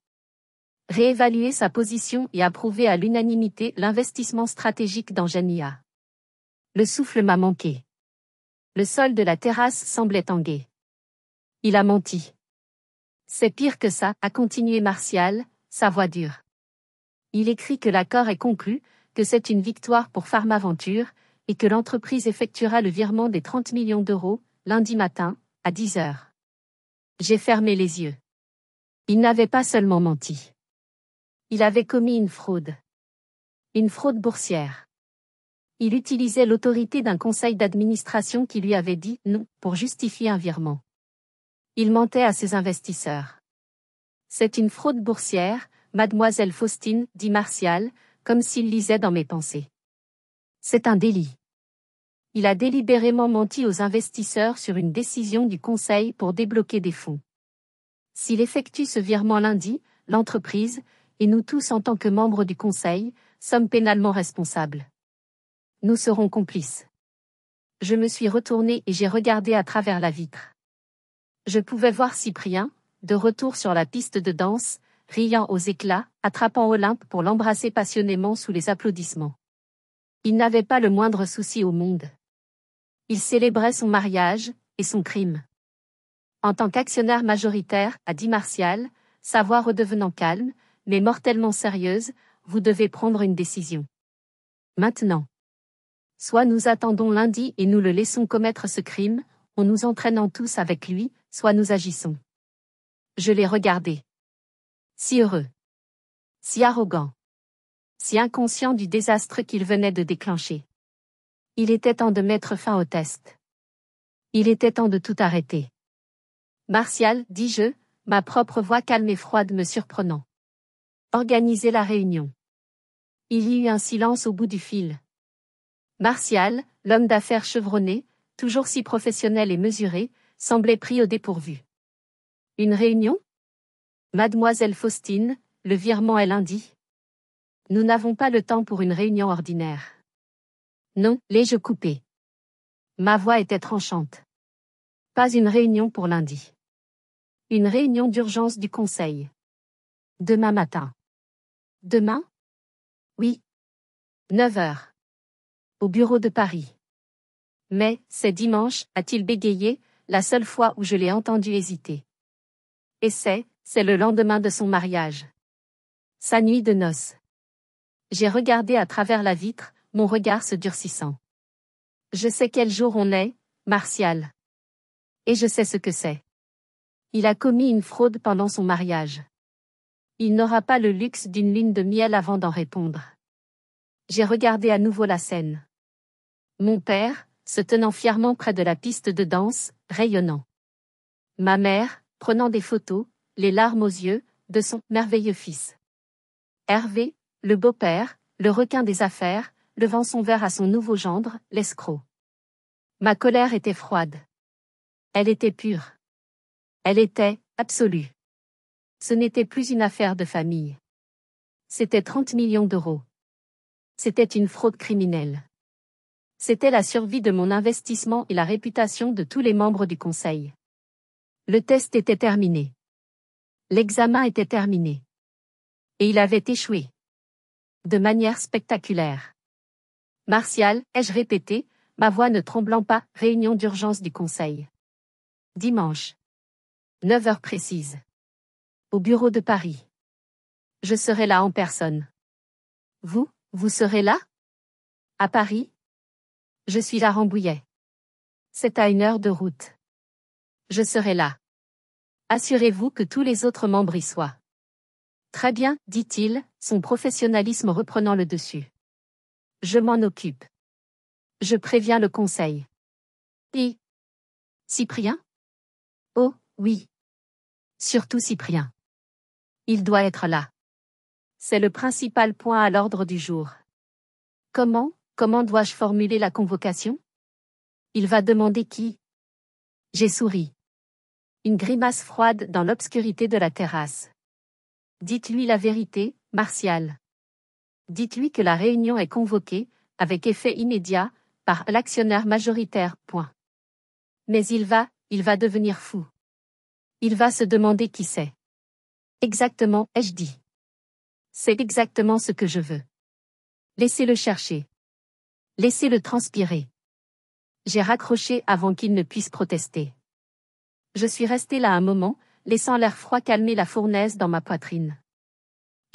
réévalué sa position et approuvé à l'unanimité l'investissement stratégique dans Genia. Le souffle m'a manqué. Le sol de la terrasse semblait tanguer. Il a menti. C'est pire que ça, a continué Martial, sa voix dure. Il écrit que l'accord est conclu, que c'est une victoire pour Pharmaventure, et que l'entreprise effectuera le virement des 30 millions d'euros, lundi matin, à 10 heures. J'ai fermé les yeux. Il n'avait pas seulement menti. Il avait commis une fraude. Une fraude boursière. Il utilisait l'autorité d'un conseil d'administration qui lui avait dit non pour justifier un virement. Il mentait à ses investisseurs. C'est une fraude boursière, mademoiselle Faustine, dit Martial, comme s'il lisait dans mes pensées. C'est un délit. Il a délibérément menti aux investisseurs sur une décision du conseil pour débloquer des fonds. S'il effectue ce virement lundi, l'entreprise, et nous tous en tant que membres du conseil, sommes pénalement responsables. Nous serons complices. Je me suis retourné et j'ai regardé à travers la vitre. Je pouvais voir Cyprien, de retour sur la piste de danse, riant aux éclats, attrapant Olympe pour l'embrasser passionnément sous les applaudissements. Il n'avait pas le moindre souci au monde. Il célébrait son mariage, et son crime. En tant qu'actionnaire majoritaire, a dit Martial, sa voix redevenant calme, mais mortellement sérieuse, vous devez prendre une décision. Maintenant. Soit nous attendons lundi et nous le laissons commettre ce crime, en nous entraînant tous avec lui, soit nous agissons. Je l'ai regardé. Si heureux. Si arrogant. Si inconscient du désastre qu'il venait de déclencher. Il était temps de mettre fin au test. Il était temps de tout arrêter. Martial, dis-je, ma propre voix calme et froide me surprenant. Organiser la réunion. Il y eut un silence au bout du fil. Martial, l'homme d'affaires chevronné, toujours si professionnel et mesuré, semblait pris au dépourvu. Une réunion? Mademoiselle Faustine, le virement est lundi. Nous n'avons pas le temps pour une réunion ordinaire. Non, l'ai-je coupé. Ma voix était tranchante. Pas une réunion pour lundi. Une réunion d'urgence du conseil. Demain matin. Demain? Oui. 9 heures. Au bureau de Paris. Mais, c'est dimanche, a-t-il bégayé, la seule fois où je l'ai entendu hésiter. Et c'est le lendemain de son mariage. Sa nuit de noces. J'ai regardé à travers la vitre, mon regard se durcissant. Je sais quel jour on est, Martial. Et je sais ce que c'est. Il a commis une fraude pendant son mariage. Il n'aura pas le luxe d'une lune de miel avant d'en répondre. J'ai regardé à nouveau la scène. Mon père, se tenant fièrement près de la piste de danse, rayonnant. Ma mère, prenant des photos, les larmes aux yeux, de son merveilleux fils. Hervé, le beau-père, le requin des affaires, levant son verre à son nouveau gendre, l'escroc. Ma colère était froide. Elle était pure. Elle était absolue. Ce n'était plus une affaire de famille. C'était 30 millions d'euros. C'était une fraude criminelle. C'était la survie de mon investissement et la réputation de tous les membres du conseil. Le test était terminé. L'examen était terminé. Et il avait échoué. De manière spectaculaire. Martial, ai-je répété, ma voix ne tremblant pas, réunion d'urgence du conseil. Dimanche. 9 heures précises. Au bureau de Paris. Je serai là en personne. Vous serez là? À Paris? Je suis à Rambouillet. C'est à 1 heure de route. Je serai là. Assurez-vous que tous les autres membres y soient. Très bien, dit-il, son professionnalisme reprenant le dessus. Je m'en occupe. Je préviens le conseil. Et Cyprien? Oh, oui. Surtout Cyprien. Il doit être là. C'est le principal point à l'ordre du jour. Comment dois-je formuler la convocation? Il va demander qui? J'ai souri. Une grimace froide dans l'obscurité de la terrasse. Dites-lui la vérité, Martial. Dites-lui que la réunion est convoquée, avec effet immédiat, par l'actionnaire majoritaire. Point. Mais il va devenir fou. Il va se demander qui c'est. Exactement, ai-je dit. C'est exactement ce que je veux. Laissez-le chercher. Laissez-le transpirer. J'ai raccroché avant qu'il ne puisse protester. Je suis resté là un moment, laissant l'air froid calmer la fournaise dans ma poitrine.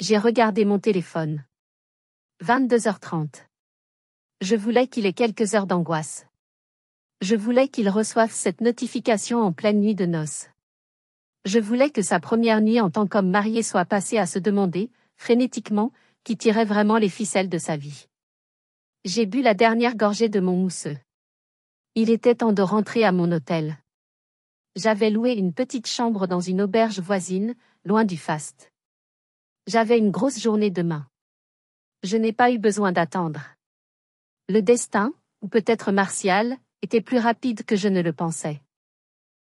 J'ai regardé mon téléphone. 22h30. Je voulais qu'il ait quelques heures d'angoisse. Je voulais qu'il reçoive cette notification en pleine nuit de noces. Je voulais que sa première nuit en tant qu'homme marié soit passée à se demander, frénétiquement, qui tirait vraiment les ficelles de sa vie. J'ai bu la dernière gorgée de mon mousseux. Il était temps de rentrer à mon hôtel. J'avais loué une petite chambre dans une auberge voisine, loin du faste. J'avais une grosse journée demain. Je n'ai pas eu besoin d'attendre. Le destin, ou peut-être Martial, était plus rapide que je ne le pensais.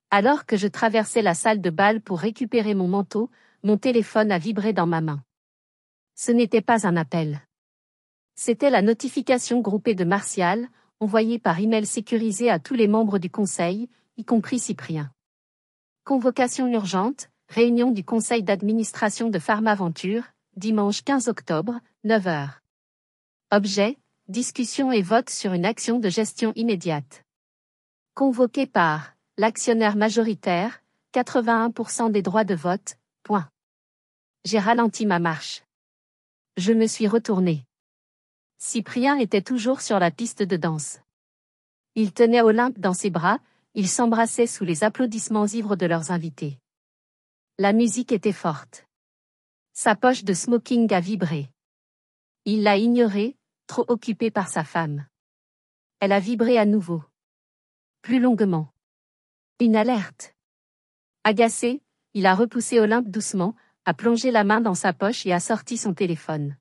Alors que je traversais la salle de bal pour récupérer mon manteau, mon téléphone a vibré dans ma main. Ce n'était pas un appel. C'était la notification groupée de Martial, envoyée par email sécurisé à tous les membres du conseil, y compris Cyprien. Convocation urgente, réunion du conseil d'administration de Pharmaventure, dimanche 15 octobre, 9h. Objet, discussion et vote sur une action de gestion immédiate. Convoqué par l'actionnaire majoritaire, 81% des droits de vote, point. J'ai ralenti ma marche. Je me suis retourné. Cyprien était toujours sur la piste de danse. Il tenait Olympe dans ses bras, ils s'embrassaient sous les applaudissements ivres de leurs invités. La musique était forte. Sa poche de smoking a vibré. Il l'a ignorée, trop occupé par sa femme. Elle a vibré à nouveau. Plus longuement. Une alerte. Agacé, il a repoussé Olympe doucement, a plongé la main dans sa poche et a sorti son téléphone.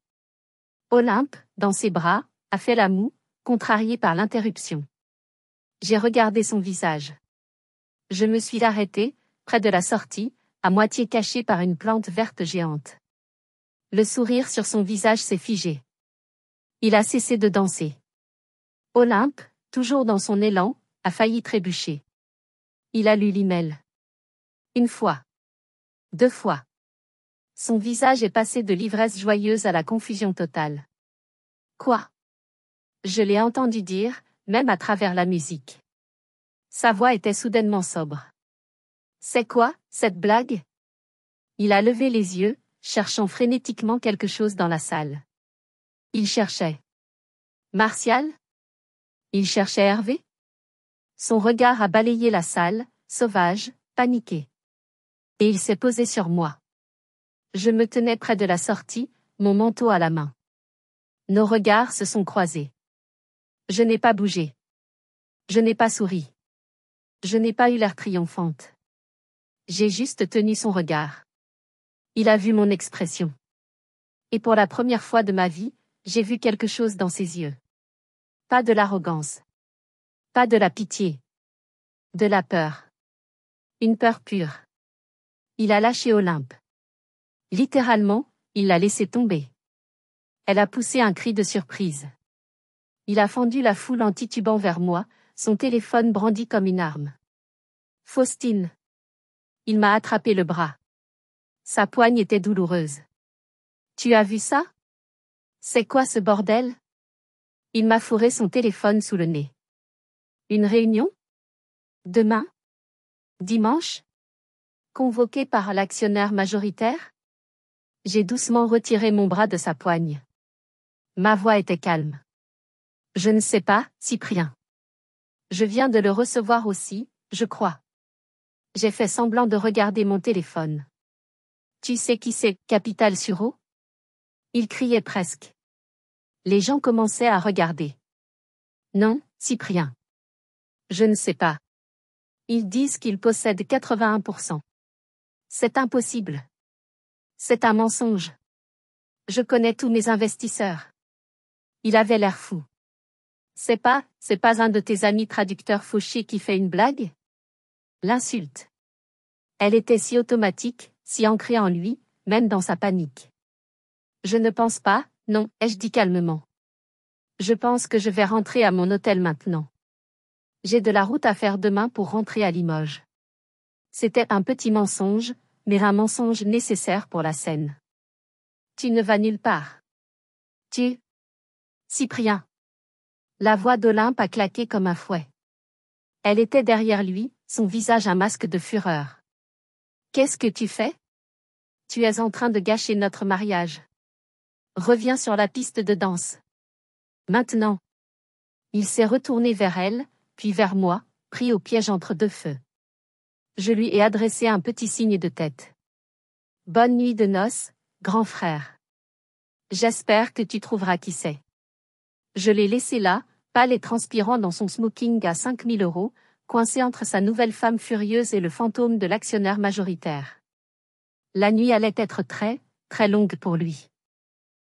Olympe, dans ses bras, a fait la moue, contrariée par l'interruption. J'ai regardé son visage. Je me suis arrêté, près de la sortie, à moitié caché par une plante verte géante. Le sourire sur son visage s'est figé. Il a cessé de danser. Olympe, toujours dans son élan, a failli trébucher. Il a lu l'email. Une fois. 2 fois. Son visage est passé de l'ivresse joyeuse à la confusion totale. Quoi? Je l'ai entendu dire, même à travers la musique. Sa voix était soudainement sobre. C'est quoi, cette blague? Il a levé les yeux, cherchant frénétiquement quelque chose dans la salle. Il cherchait. Martial? Il cherchait Hervé? Son regard a balayé la salle, sauvage, paniqué. Et il s'est posé sur moi. Je me tenais près de la sortie, mon manteau à la main. Nos regards se sont croisés. Je n'ai pas bougé. Je n'ai pas souri. Je n'ai pas eu l'air triomphante. J'ai juste tenu son regard. Il a vu mon expression. Et pour la première fois de ma vie, j'ai vu quelque chose dans ses yeux. Pas de l'arrogance. Pas de la pitié. De la peur. Une peur pure. Il a lâché Olympe. Littéralement, il l'a laissée tomber. Elle a poussé un cri de surprise. Il a fendu la foule en titubant vers moi, son téléphone brandi comme une arme. Faustine. Il m'a attrapé le bras. Sa poigne était douloureuse. Tu as vu ça? C'est quoi ce bordel? Il m'a fourré son téléphone sous le nez. Une réunion? Demain? Dimanche? Convoqué par l'actionnaire majoritaire? J'ai doucement retiré mon bras de sa poigne. Ma voix était calme. Je ne sais pas, Cyprien. Je viens de le recevoir aussi, je crois. J'ai fait semblant de regarder mon téléphone. Tu sais qui c'est, Capital-sur-Eau? Il criait presque. Les gens commençaient à regarder. Non, Cyprien. Je ne sais pas. Ils disent qu'il possède 81%. C'est impossible. C'est un mensonge. Je connais tous mes investisseurs. Il avait l'air fou. C'est pas un de tes amis traducteurs fauchés qui fait une blague? L'insulte. Elle était si automatique, si ancrée en lui, même dans sa panique. Je ne pense pas, non, ai-je dit calmement. Je pense que je vais rentrer à mon hôtel maintenant. J'ai de la route à faire demain pour rentrer à Limoges. C'était un petit mensonge, mais un mensonge nécessaire pour la scène. Tu ne vas nulle part. Cyprien. La voix d'Olympe a claqué comme un fouet. Elle était derrière lui, son visage un masque de fureur. Qu'est-ce que tu fais? Tu es en train de gâcher notre mariage. Reviens sur la piste de danse. Maintenant. Il s'est retourné vers elle, puis vers moi, pris au piège entre deux feux. Je lui ai adressé un petit signe de tête. Bonne nuit de noces, grand frère. J'espère que tu trouveras qui c'est. Je l'ai laissé là, pâle et transpirant dans son smoking à 5000 €, coincé entre sa nouvelle femme furieuse et le fantôme de l'actionnaire majoritaire. La nuit allait être très, très longue pour lui.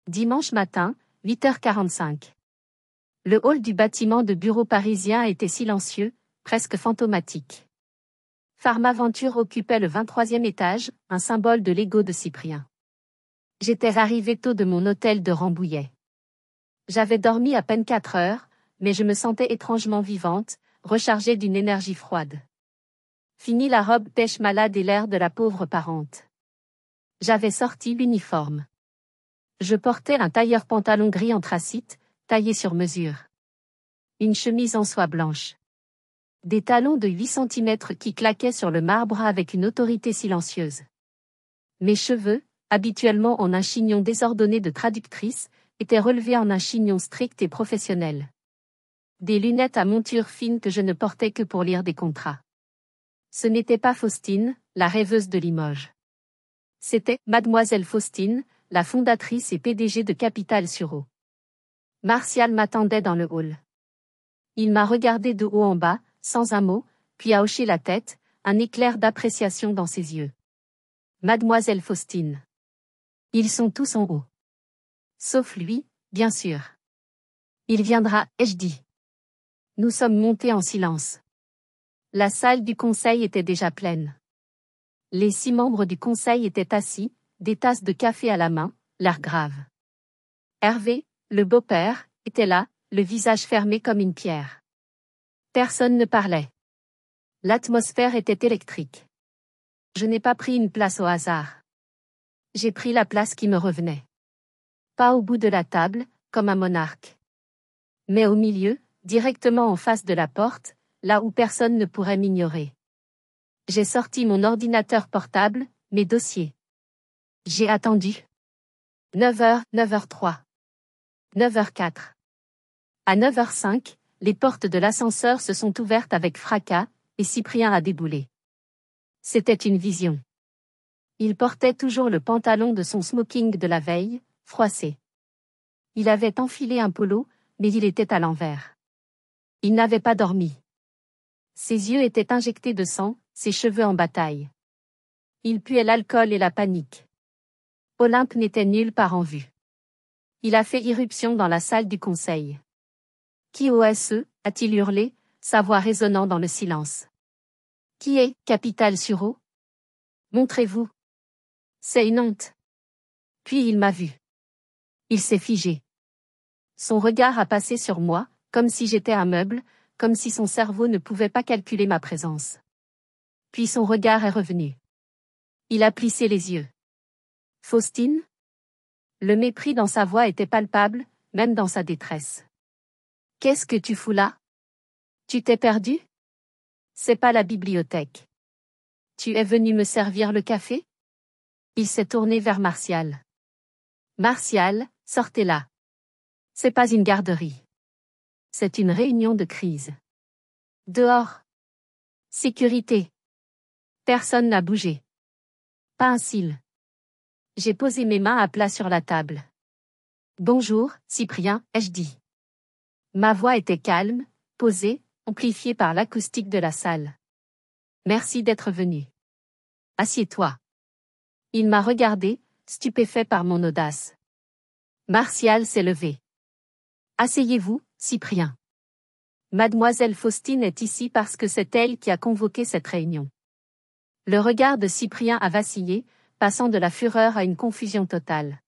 Dimanche matin, 8h45. Le hall du bâtiment de bureau parisien était silencieux, presque fantomatique. Pharmaventure occupait le 23e étage, un symbole de l'ego de Cyprien. J'étais arrivé tôt de mon hôtel de Rambouillet. J'avais dormi à peine 4 heures, mais je me sentais étrangement vivante, rechargée d'une énergie froide. Fini la robe pêche malade et l'air de la pauvre parente. J'avais sorti l'uniforme. Je portais un tailleur pantalon gris anthracite, taillé sur mesure. Une chemise en soie blanche. Des talons de 8 cm qui claquaient sur le marbre avec une autorité silencieuse. Mes cheveux, habituellement en un chignon désordonné de traductrice, étaient relevés en un chignon strict et professionnel. Des lunettes à monture fine que je ne portais que pour lire des contrats. Ce n'était pas Faustine, la rêveuse de Limoges. C'était Mademoiselle Faustine, la fondatrice et PDG de Capital-sur-Eau. Martial m'attendait dans le hall. Il m'a regardé de haut en bas, sans un mot, puis a hoché la tête, un éclair d'appréciation dans ses yeux. Mademoiselle Faustine. Ils sont tous en haut. Sauf lui, bien sûr. Il viendra, ai-je dit. Nous sommes montés en silence. La salle du conseil était déjà pleine. Les 6 membres du conseil étaient assis, des tasses de café à la main, l'air grave. Hervé, le beau-père, était là, le visage fermé comme une pierre. Personne ne parlait. L'atmosphère était électrique. Je n'ai pas pris une place au hasard. J'ai pris la place qui me revenait. Pas au bout de la table, comme un monarque. Mais au milieu, directement en face de la porte, là où personne ne pourrait m'ignorer. J'ai sorti mon ordinateur portable, mes dossiers. J'ai attendu. 9h, 9h03. 9h04. À 9h05, les portes de l'ascenseur se sont ouvertes avec fracas, et Cyprien a déboulé. C'était une vision. Il portait toujours le pantalon de son smoking de la veille, froissé. Il avait enfilé un polo, mais il était à l'envers. Il n'avait pas dormi. Ses yeux étaient injectés de sang, ses cheveux en bataille. Il puait l'alcool et la panique. Olympe n'était nulle part en vue. Il a fait irruption dans la salle du conseil. Qui OSE, a-t-il hurlé, sa voix résonnant dans le silence. Qui est Capital-sur-Eau? Montrez-vous. C'est une honte. Puis il m'a vu. Il s'est figé. Son regard a passé sur moi, comme si j'étais un meuble, comme si son cerveau ne pouvait pas calculer ma présence. Puis son regard est revenu. Il a plissé les yeux. Faustine? Le mépris dans sa voix était palpable, même dans sa détresse. Qu'est-ce que tu fous là? Tu t'es perdu? C'est pas la bibliothèque. Tu es venu me servir le café? Il s'est tourné vers Martial. Martial, sortez là. C'est pas une garderie. C'est une réunion de crise. Dehors. Sécurité. Personne n'a bougé. Pas un cil. J'ai posé mes mains à plat sur la table. Bonjour, Cyprien, ai-je dit. Ma voix était calme, posée, amplifiée par l'acoustique de la salle. Merci d'être venu. Assieds-toi. Il m'a regardé, stupéfait par mon audace. Martial s'est levé. Asseyez-vous, Cyprien. Mademoiselle Faustine est ici parce que c'est elle qui a convoqué cette réunion. Le regard de Cyprien a vacillé, passant de la fureur à une confusion totale.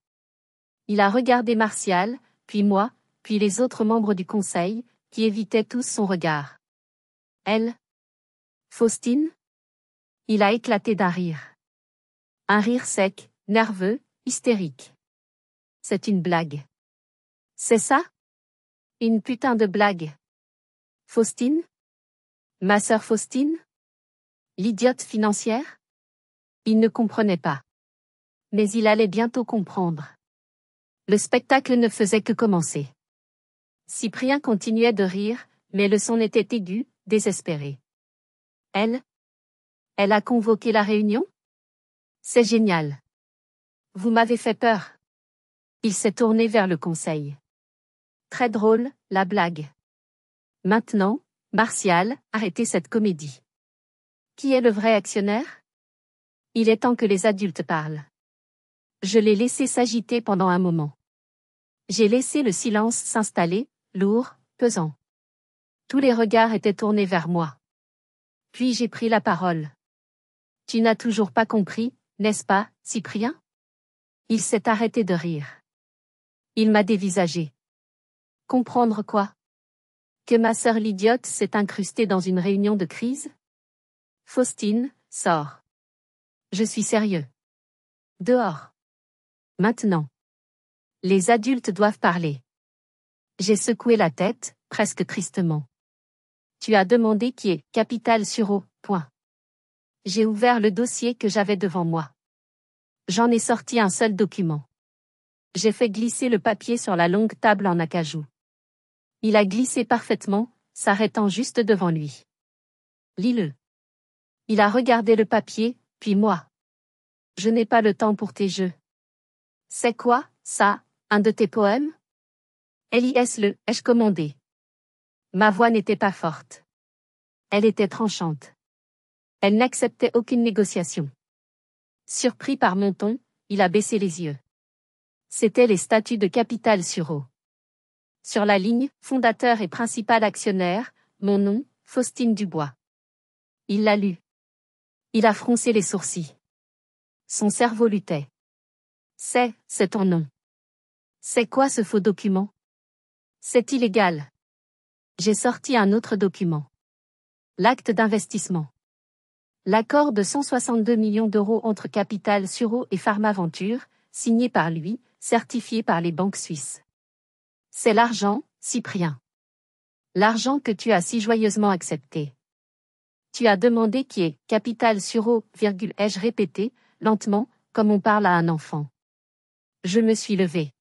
Il a regardé Martial, puis moi, puis les autres membres du conseil, qui évitaient tous son regard. Elle? Faustine? Il a éclaté d'un rire. Un rire sec, nerveux, hystérique. C'est une blague. C'est ça? Une putain de blague. Faustine? Ma sœur Faustine? L'idiote financière? Il ne comprenait pas. Mais il allait bientôt comprendre. Le spectacle ne faisait que commencer. Cyprien continuait de rire, mais le son était aigu, désespéré. Elle? Elle a convoqué la réunion? C'est génial. Vous m'avez fait peur. Il s'est tourné vers le conseil. Très drôle, la blague. Maintenant, Martial, arrêtez cette comédie. Qui est le vrai actionnaire? Il est temps que les adultes parlent. Je l'ai laissé s'agiter pendant un moment. J'ai laissé le silence s'installer, lourd, pesant. Tous les regards étaient tournés vers moi. Puis j'ai pris la parole. Tu n'as toujours pas compris, n'est-ce pas, Cyprien? Il s'est arrêté de rire. Il m'a dévisagé. Comprendre quoi? Que ma sœur l'idiote s'est incrustée dans une réunion de crise? Faustine, sors. Je suis sérieux. Dehors. Maintenant. Les adultes doivent parler. J'ai secoué la tête, presque tristement. Tu as demandé qui est Capital Sureau, point. J'ai ouvert le dossier que j'avais devant moi. J'en ai sorti un seul document. J'ai fait glisser le papier sur la longue table en acajou. Il a glissé parfaitement, s'arrêtant juste devant lui. Lis-le. Il a regardé le papier, puis moi. Je n'ai pas le temps pour tes jeux. C'est quoi, ça, un de tes poèmes? Lis-le, ai-je commandé. Ma voix n'était pas forte. Elle était tranchante. Elle n'acceptait aucune négociation. Surpris par mon ton, il a baissé les yeux. C'étaient les statuts de Capital Sureau. Sur la ligne, fondateur et principal actionnaire, mon nom, Faustine Dubois. Il l'a lu. Il a froncé les sourcils. Son cerveau luttait. C'est ton nom. C'est quoi ce faux document? C'est illégal. J'ai sorti un autre document. L'acte d'investissement. L'accord de 162 millions d'euros entre Capital Sureau et Pharmaventure, signé par lui, certifié par les banques suisses. C'est l'argent, Cyprien. L'argent que tu as si joyeusement accepté. Tu as demandé qui est Capital Sureau, ai-je répété, lentement, comme on parle à un enfant. Je me suis levé.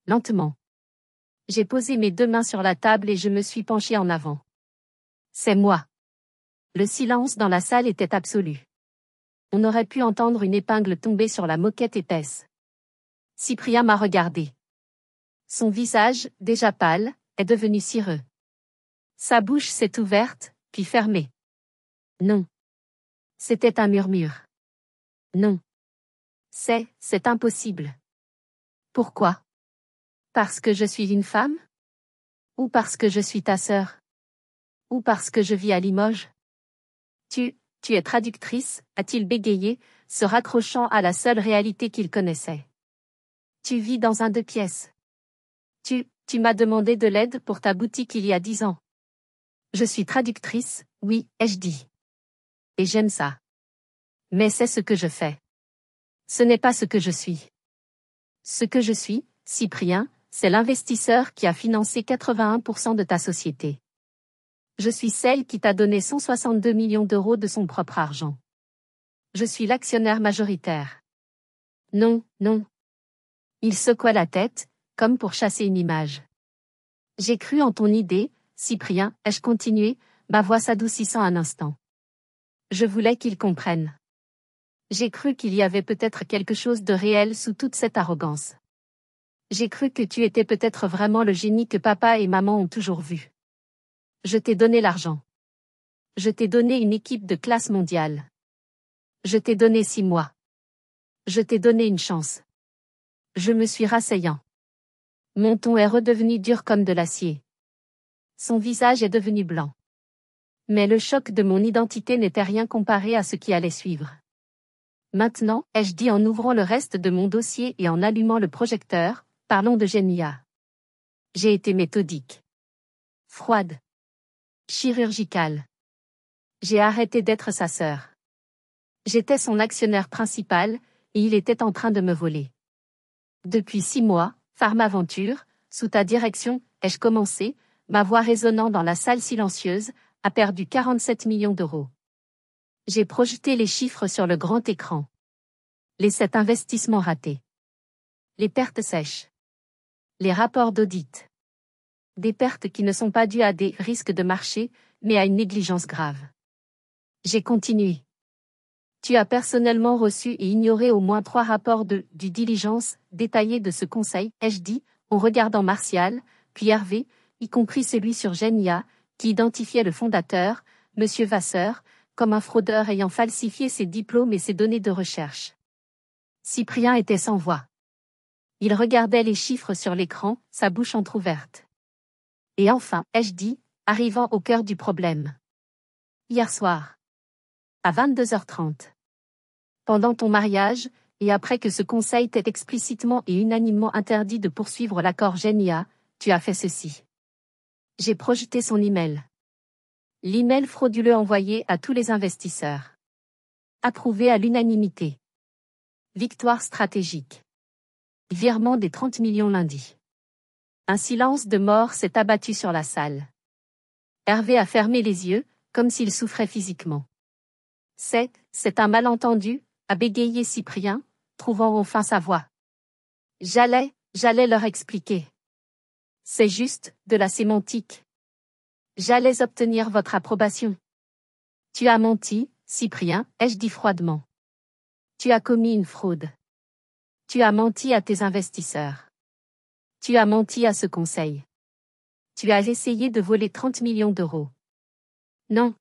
Lentement. J'ai posé mes deux mains sur la table et je me suis penché en avant. C'est moi. Le silence dans la salle était absolu. On aurait pu entendre une épingle tomber sur la moquette épaisse. Cyprien m'a regardé. Son visage, déjà pâle, est devenu cireux. Sa bouche s'est ouverte, puis fermée. Non. C'était un murmure. Non. C'est impossible. Pourquoi? Parce que je suis une femme? Ou parce que je suis ta sœur? Ou parce que je vis à Limoges? Tu es traductrice, a-t-il bégayé, se raccrochant à la seule réalité qu'il connaissait. Tu vis dans un 2 pièces. Tu m'as demandé de l'aide pour ta boutique il y a 10 ans. Je suis traductrice, oui, ai-je dit. Et j'aime ça. Mais c'est ce que je fais. Ce n'est pas ce que je suis. Ce que je suis, Cyprien, c'est l'investisseur qui a financé 81% de ta société. Je suis celle qui t'a donné 162 millions d'euros de son propre argent. Je suis l'actionnaire majoritaire. Non, non. Il secoua la tête, comme pour chasser une image. J'ai cru en ton idée, Cyprien, ai-je continué, ma voix s'adoucissant un instant. Je voulais qu'il comprenne. J'ai cru qu'il y avait peut-être quelque chose de réel sous toute cette arrogance. J'ai cru que tu étais peut-être vraiment le génie que papa et maman ont toujours vu. Je t'ai donné l'argent. Je t'ai donné une équipe de classe mondiale. Je t'ai donné 6 mois. Je t'ai donné une chance. Je me suis rasseyant. Mon ton est redevenu dur comme de l'acier. Son visage est devenu blanc. Mais le choc de mon identité n'était rien comparé à ce qui allait suivre. Maintenant, ai-je dit en ouvrant le reste de mon dossier et en allumant le projecteur, parlons de Genia. J'ai été méthodique. Froide. Chirurgicale. J'ai arrêté d'être sa sœur. J'étais son actionnaire principal, et il était en train de me voler. Depuis 6 mois, Pharmaventure, sous ta direction, ai-je commencé, ma voix résonnant dans la salle silencieuse, a perdu 47 millions d'euros. J'ai projeté les chiffres sur le grand écran. Les 7 investissements ratés. Les pertes sèches. Les rapports d'audit. Des pertes qui ne sont pas dues à des risques de marché, mais à une négligence grave. J'ai continué. Tu as personnellement reçu et ignoré au moins 3 rapports de due diligence détaillés de ce conseil, ai-je dit, en regardant Martial, puis Hervé, y compris celui sur Genia, qui identifiait le fondateur, M. Vasseur, comme un fraudeur ayant falsifié ses diplômes et ses données de recherche. Cyprien était sans voix. Il regardait les chiffres sur l'écran, sa bouche entr'ouverte. Et enfin, ai-je dit, arrivant au cœur du problème. Hier soir. À 22h30. Pendant ton mariage, et après que ce conseil t'ait explicitement et unanimement interdit de poursuivre l'accord Genia, tu as fait ceci. J'ai projeté son email. L'email frauduleux envoyé à tous les investisseurs. Approuvé à l'unanimité. Victoire stratégique. Virement des 30 millions lundi. Un silence de mort s'est abattu sur la salle. Hervé a fermé les yeux, comme s'il souffrait physiquement. C'est un malentendu, a bégayé Cyprien, trouvant enfin sa voix. J'allais leur expliquer. C'est juste, de la sémantique. J'allais obtenir votre approbation. Tu as menti, Cyprien, ai-je dit froidement. Tu as commis une fraude. Tu as menti à tes investisseurs. Tu as menti à ce conseil. Tu as essayé de voler 30 millions d'euros. Non.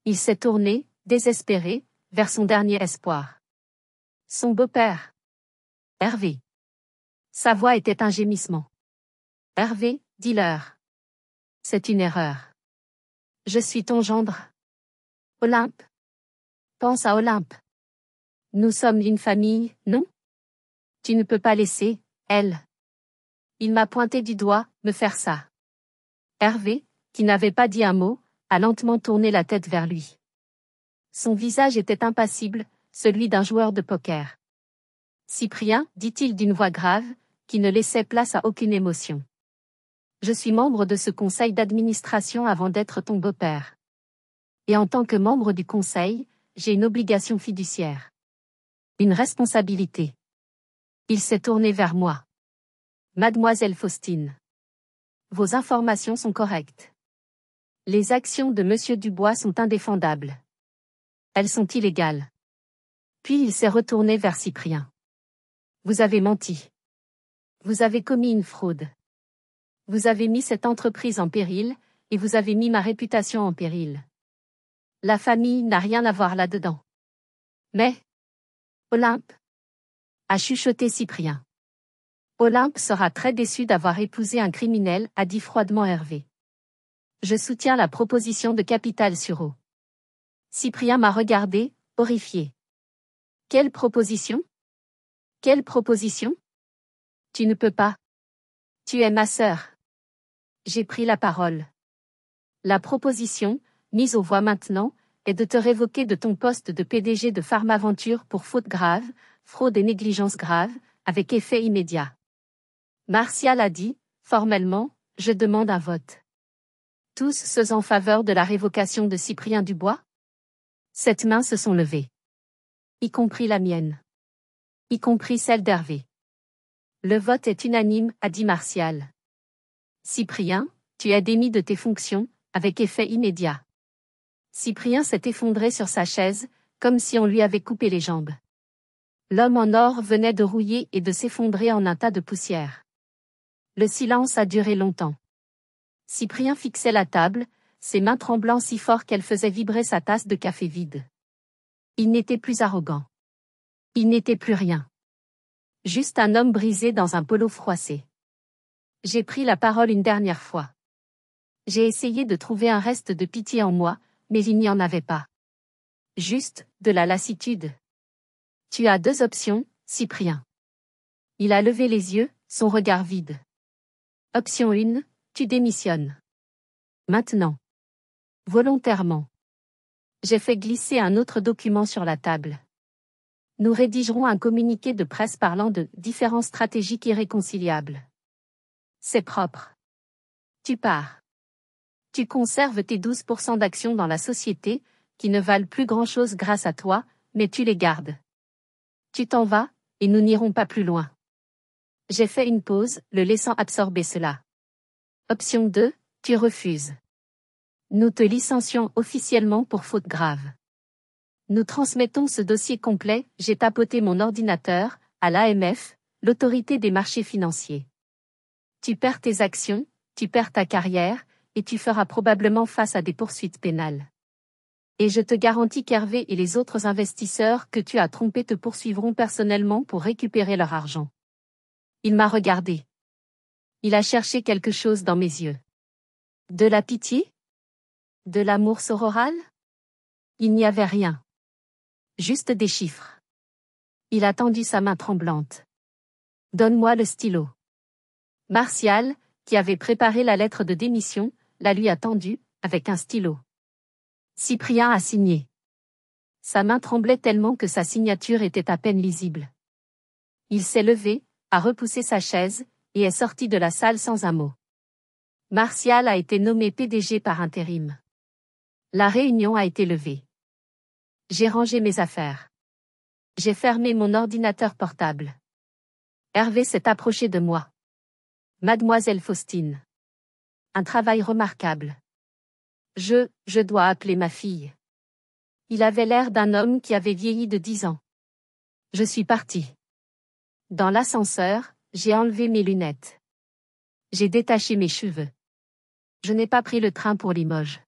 Il s'est tourné, désespéré, vers son dernier espoir. Son beau-père. Hervé. Sa voix était un gémissement. Hervé, dis-leur. C'est une erreur. Je suis ton gendre. Olympe. Pense à Olympe. Nous sommes une famille, non? Tu ne peux pas laisser, elle. Il m'a pointé du doigt, me faire ça. Hervé, qui n'avait pas dit un mot, a lentement tourné la tête vers lui. Son visage était impassible, celui d'un joueur de poker. Cyprien, dit-il d'une voix grave, qui ne laissait place à aucune émotion. Je suis membre de ce conseil d'administration avant d'être ton beau-père. Et en tant que membre du conseil, j'ai une obligation fiduciaire. Une responsabilité. Il s'est tourné vers moi. Mademoiselle Faustine. Vos informations sont correctes. Les actions de Monsieur Dubois sont indéfendables. Elles sont illégales. Puis il s'est retourné vers Cyprien. Vous avez menti. Vous avez commis une fraude. Vous avez mis cette entreprise en péril, et vous avez mis ma réputation en péril. La famille n'a rien à voir là-dedans. Mais, Olympe, a chuchoté Cyprien. Olympe sera très déçue d'avoir épousé un criminel, a dit froidement Hervé. Je soutiens la proposition de capital sur eau. Cyprien m'a regardé, horrifié. Quelle proposition? Quelle proposition? Tu ne peux pas. Tu es ma sœur. J'ai pris la parole. La proposition, mise aux voix maintenant, est de te révoquer de ton poste de PDG de Pharmaventure pour faute grave, fraude et négligence grave, avec effet immédiat. Martial a dit, formellement, je demande un vote. Tous ceux en faveur de la révocation de Cyprien Dubois? 7 mains se sont levées. Y compris la mienne. Y compris celle d'Hervé. Le vote est unanime, a dit Martial. Cyprien, tu es démis de tes fonctions, avec effet immédiat. Cyprien s'est effondré sur sa chaise, comme si on lui avait coupé les jambes. L'homme en or venait de rouiller et de s'effondrer en un tas de poussière. Le silence a duré longtemps. Cyprien fixait la table, ses mains tremblant si fort qu'elles faisaient vibrer sa tasse de café vide. Il n'était plus arrogant. Il n'était plus rien. Juste un homme brisé dans un polo froissé. J'ai pris la parole une dernière fois. J'ai essayé de trouver un reste de pitié en moi, mais il n'y en avait pas. Juste, de la lassitude. Tu as deux options, Cyprien. Il a levé les yeux, son regard vide. Option 1, tu démissionnes. Maintenant. Volontairement. J'ai fait glisser un autre document sur la table. Nous rédigerons un communiqué de presse parlant de différences stratégiques irréconciliables. C'est propre. Tu pars. Tu conserves tes 12% d'actions dans la société, qui ne valent plus grand-chose grâce à toi, mais tu les gardes. Tu t'en vas, et nous n'irons pas plus loin. J'ai fait une pause, le laissant absorber cela. Option 2, tu refuses. Nous te licencions officiellement pour faute grave. Nous transmettons ce dossier complet, j'ai tapoté mon ordinateur, à l'AMF, l'autorité des marchés financiers. Tu perds tes actions, tu perds ta carrière, et tu feras probablement face à des poursuites pénales. Et je te garantis qu'Hervé et les autres investisseurs que tu as trompés te poursuivront personnellement pour récupérer leur argent. Il m'a regardé. Il a cherché quelque chose dans mes yeux. De la pitié? De l'amour sororal? Il n'y avait rien. Juste des chiffres. Il a tendu sa main tremblante. Donne-moi le stylo. Martial, qui avait préparé la lettre de démission, la lui a tendue, avec un stylo. Cyprien a signé. Sa main tremblait tellement que sa signature était à peine lisible. Il s'est levé, a repoussé sa chaise, et est sorti de la salle sans un mot. Martial a été nommé PDG par intérim. La réunion a été levée. J'ai rangé mes affaires. J'ai fermé mon ordinateur portable. Hervé s'est approché de moi. Mademoiselle Faustine. Un travail remarquable. Je dois appeler ma fille. Il avait l'air d'un homme qui avait vieilli de 10 ans. Je suis parti. Dans l'ascenseur, j'ai enlevé mes lunettes. J'ai détaché mes cheveux. Je n'ai pas pris le train pour Limoges.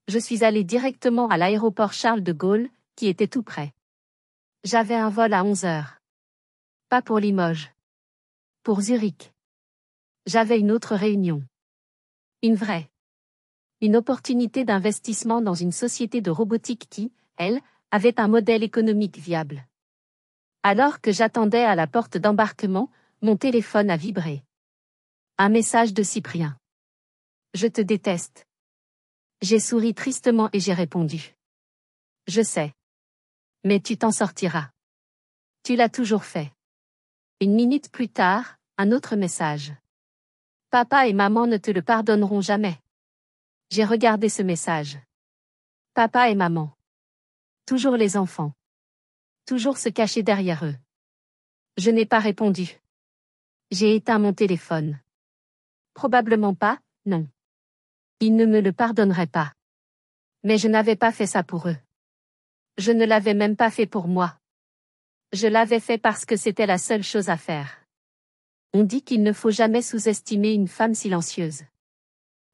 Je suis allé directement à l'aéroport Charles de Gaulle, qui était tout près. J'avais un vol à 11 heures. Pas pour Limoges. Pour Zurich. J'avais une autre réunion. Une vraie. Une opportunité d'investissement dans une société de robotique qui, elle, avait un modèle économique viable. Alors que j'attendais à la porte d'embarquement, mon téléphone a vibré. Un message de Cyprien. Je te déteste. J'ai souri tristement et j'ai répondu. Je sais. Mais tu t'en sortiras. Tu l'as toujours fait. Une minute plus tard, un autre message. Papa et maman ne te le pardonneront jamais. J'ai regardé ce message. Papa et maman. Toujours les enfants. Toujours se cacher derrière eux. Je n'ai pas répondu. J'ai éteint mon téléphone. Probablement pas, non. Ils ne me le pardonneraient pas. Mais je n'avais pas fait ça pour eux. Je ne l'avais même pas fait pour moi. Je l'avais fait parce que c'était la seule chose à faire. On dit qu'il ne faut jamais sous-estimer une femme silencieuse.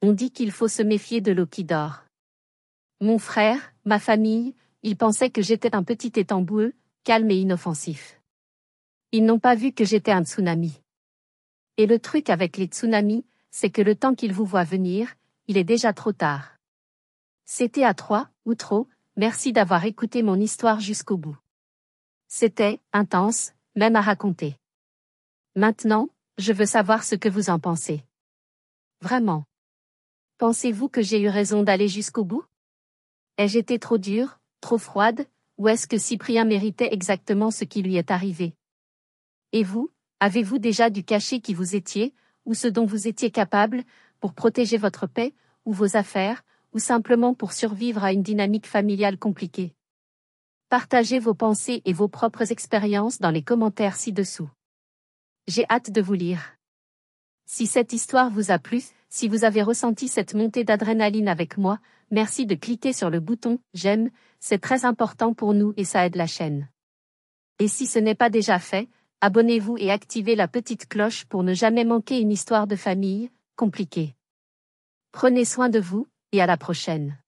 On dit qu'il faut se méfier de l'eau qui dort. Mon frère, ma famille, ils pensaient que j'étais un petit étang boueux, calme et inoffensif. Ils n'ont pas vu que j'étais un tsunami. Et le truc avec les tsunamis, c'est que le temps qu'ils vous voient venir, il est déjà trop tard. C'était à 3, ou trop, merci d'avoir écouté mon histoire jusqu'au bout. C'était intense, même à raconter. Maintenant, je veux savoir ce que vous en pensez. Vraiment. Pensez-vous que j'ai eu raison d'aller jusqu'au bout? Ai-je été trop dure, trop froide, ou est-ce que Cyprien méritait exactement ce qui lui est arrivé? Et vous, avez-vous déjà dû cacher qui vous étiez, ou ce dont vous étiez capable, pour protéger votre paix, ou vos affaires, ou simplement pour survivre à une dynamique familiale compliquée? Partagez vos pensées et vos propres expériences dans les commentaires ci-dessous. J'ai hâte de vous lire. Si cette histoire vous a plu, Si vous avez ressenti cette montée d'adrénaline avec moi, merci de cliquer sur le bouton « J'aime », c'est très important pour nous et ça aide la chaîne. Et si ce n'est pas déjà fait, abonnez-vous et activez la petite cloche pour ne jamais manquer une histoire de famille compliquée. Prenez soin de vous, et à la prochaine.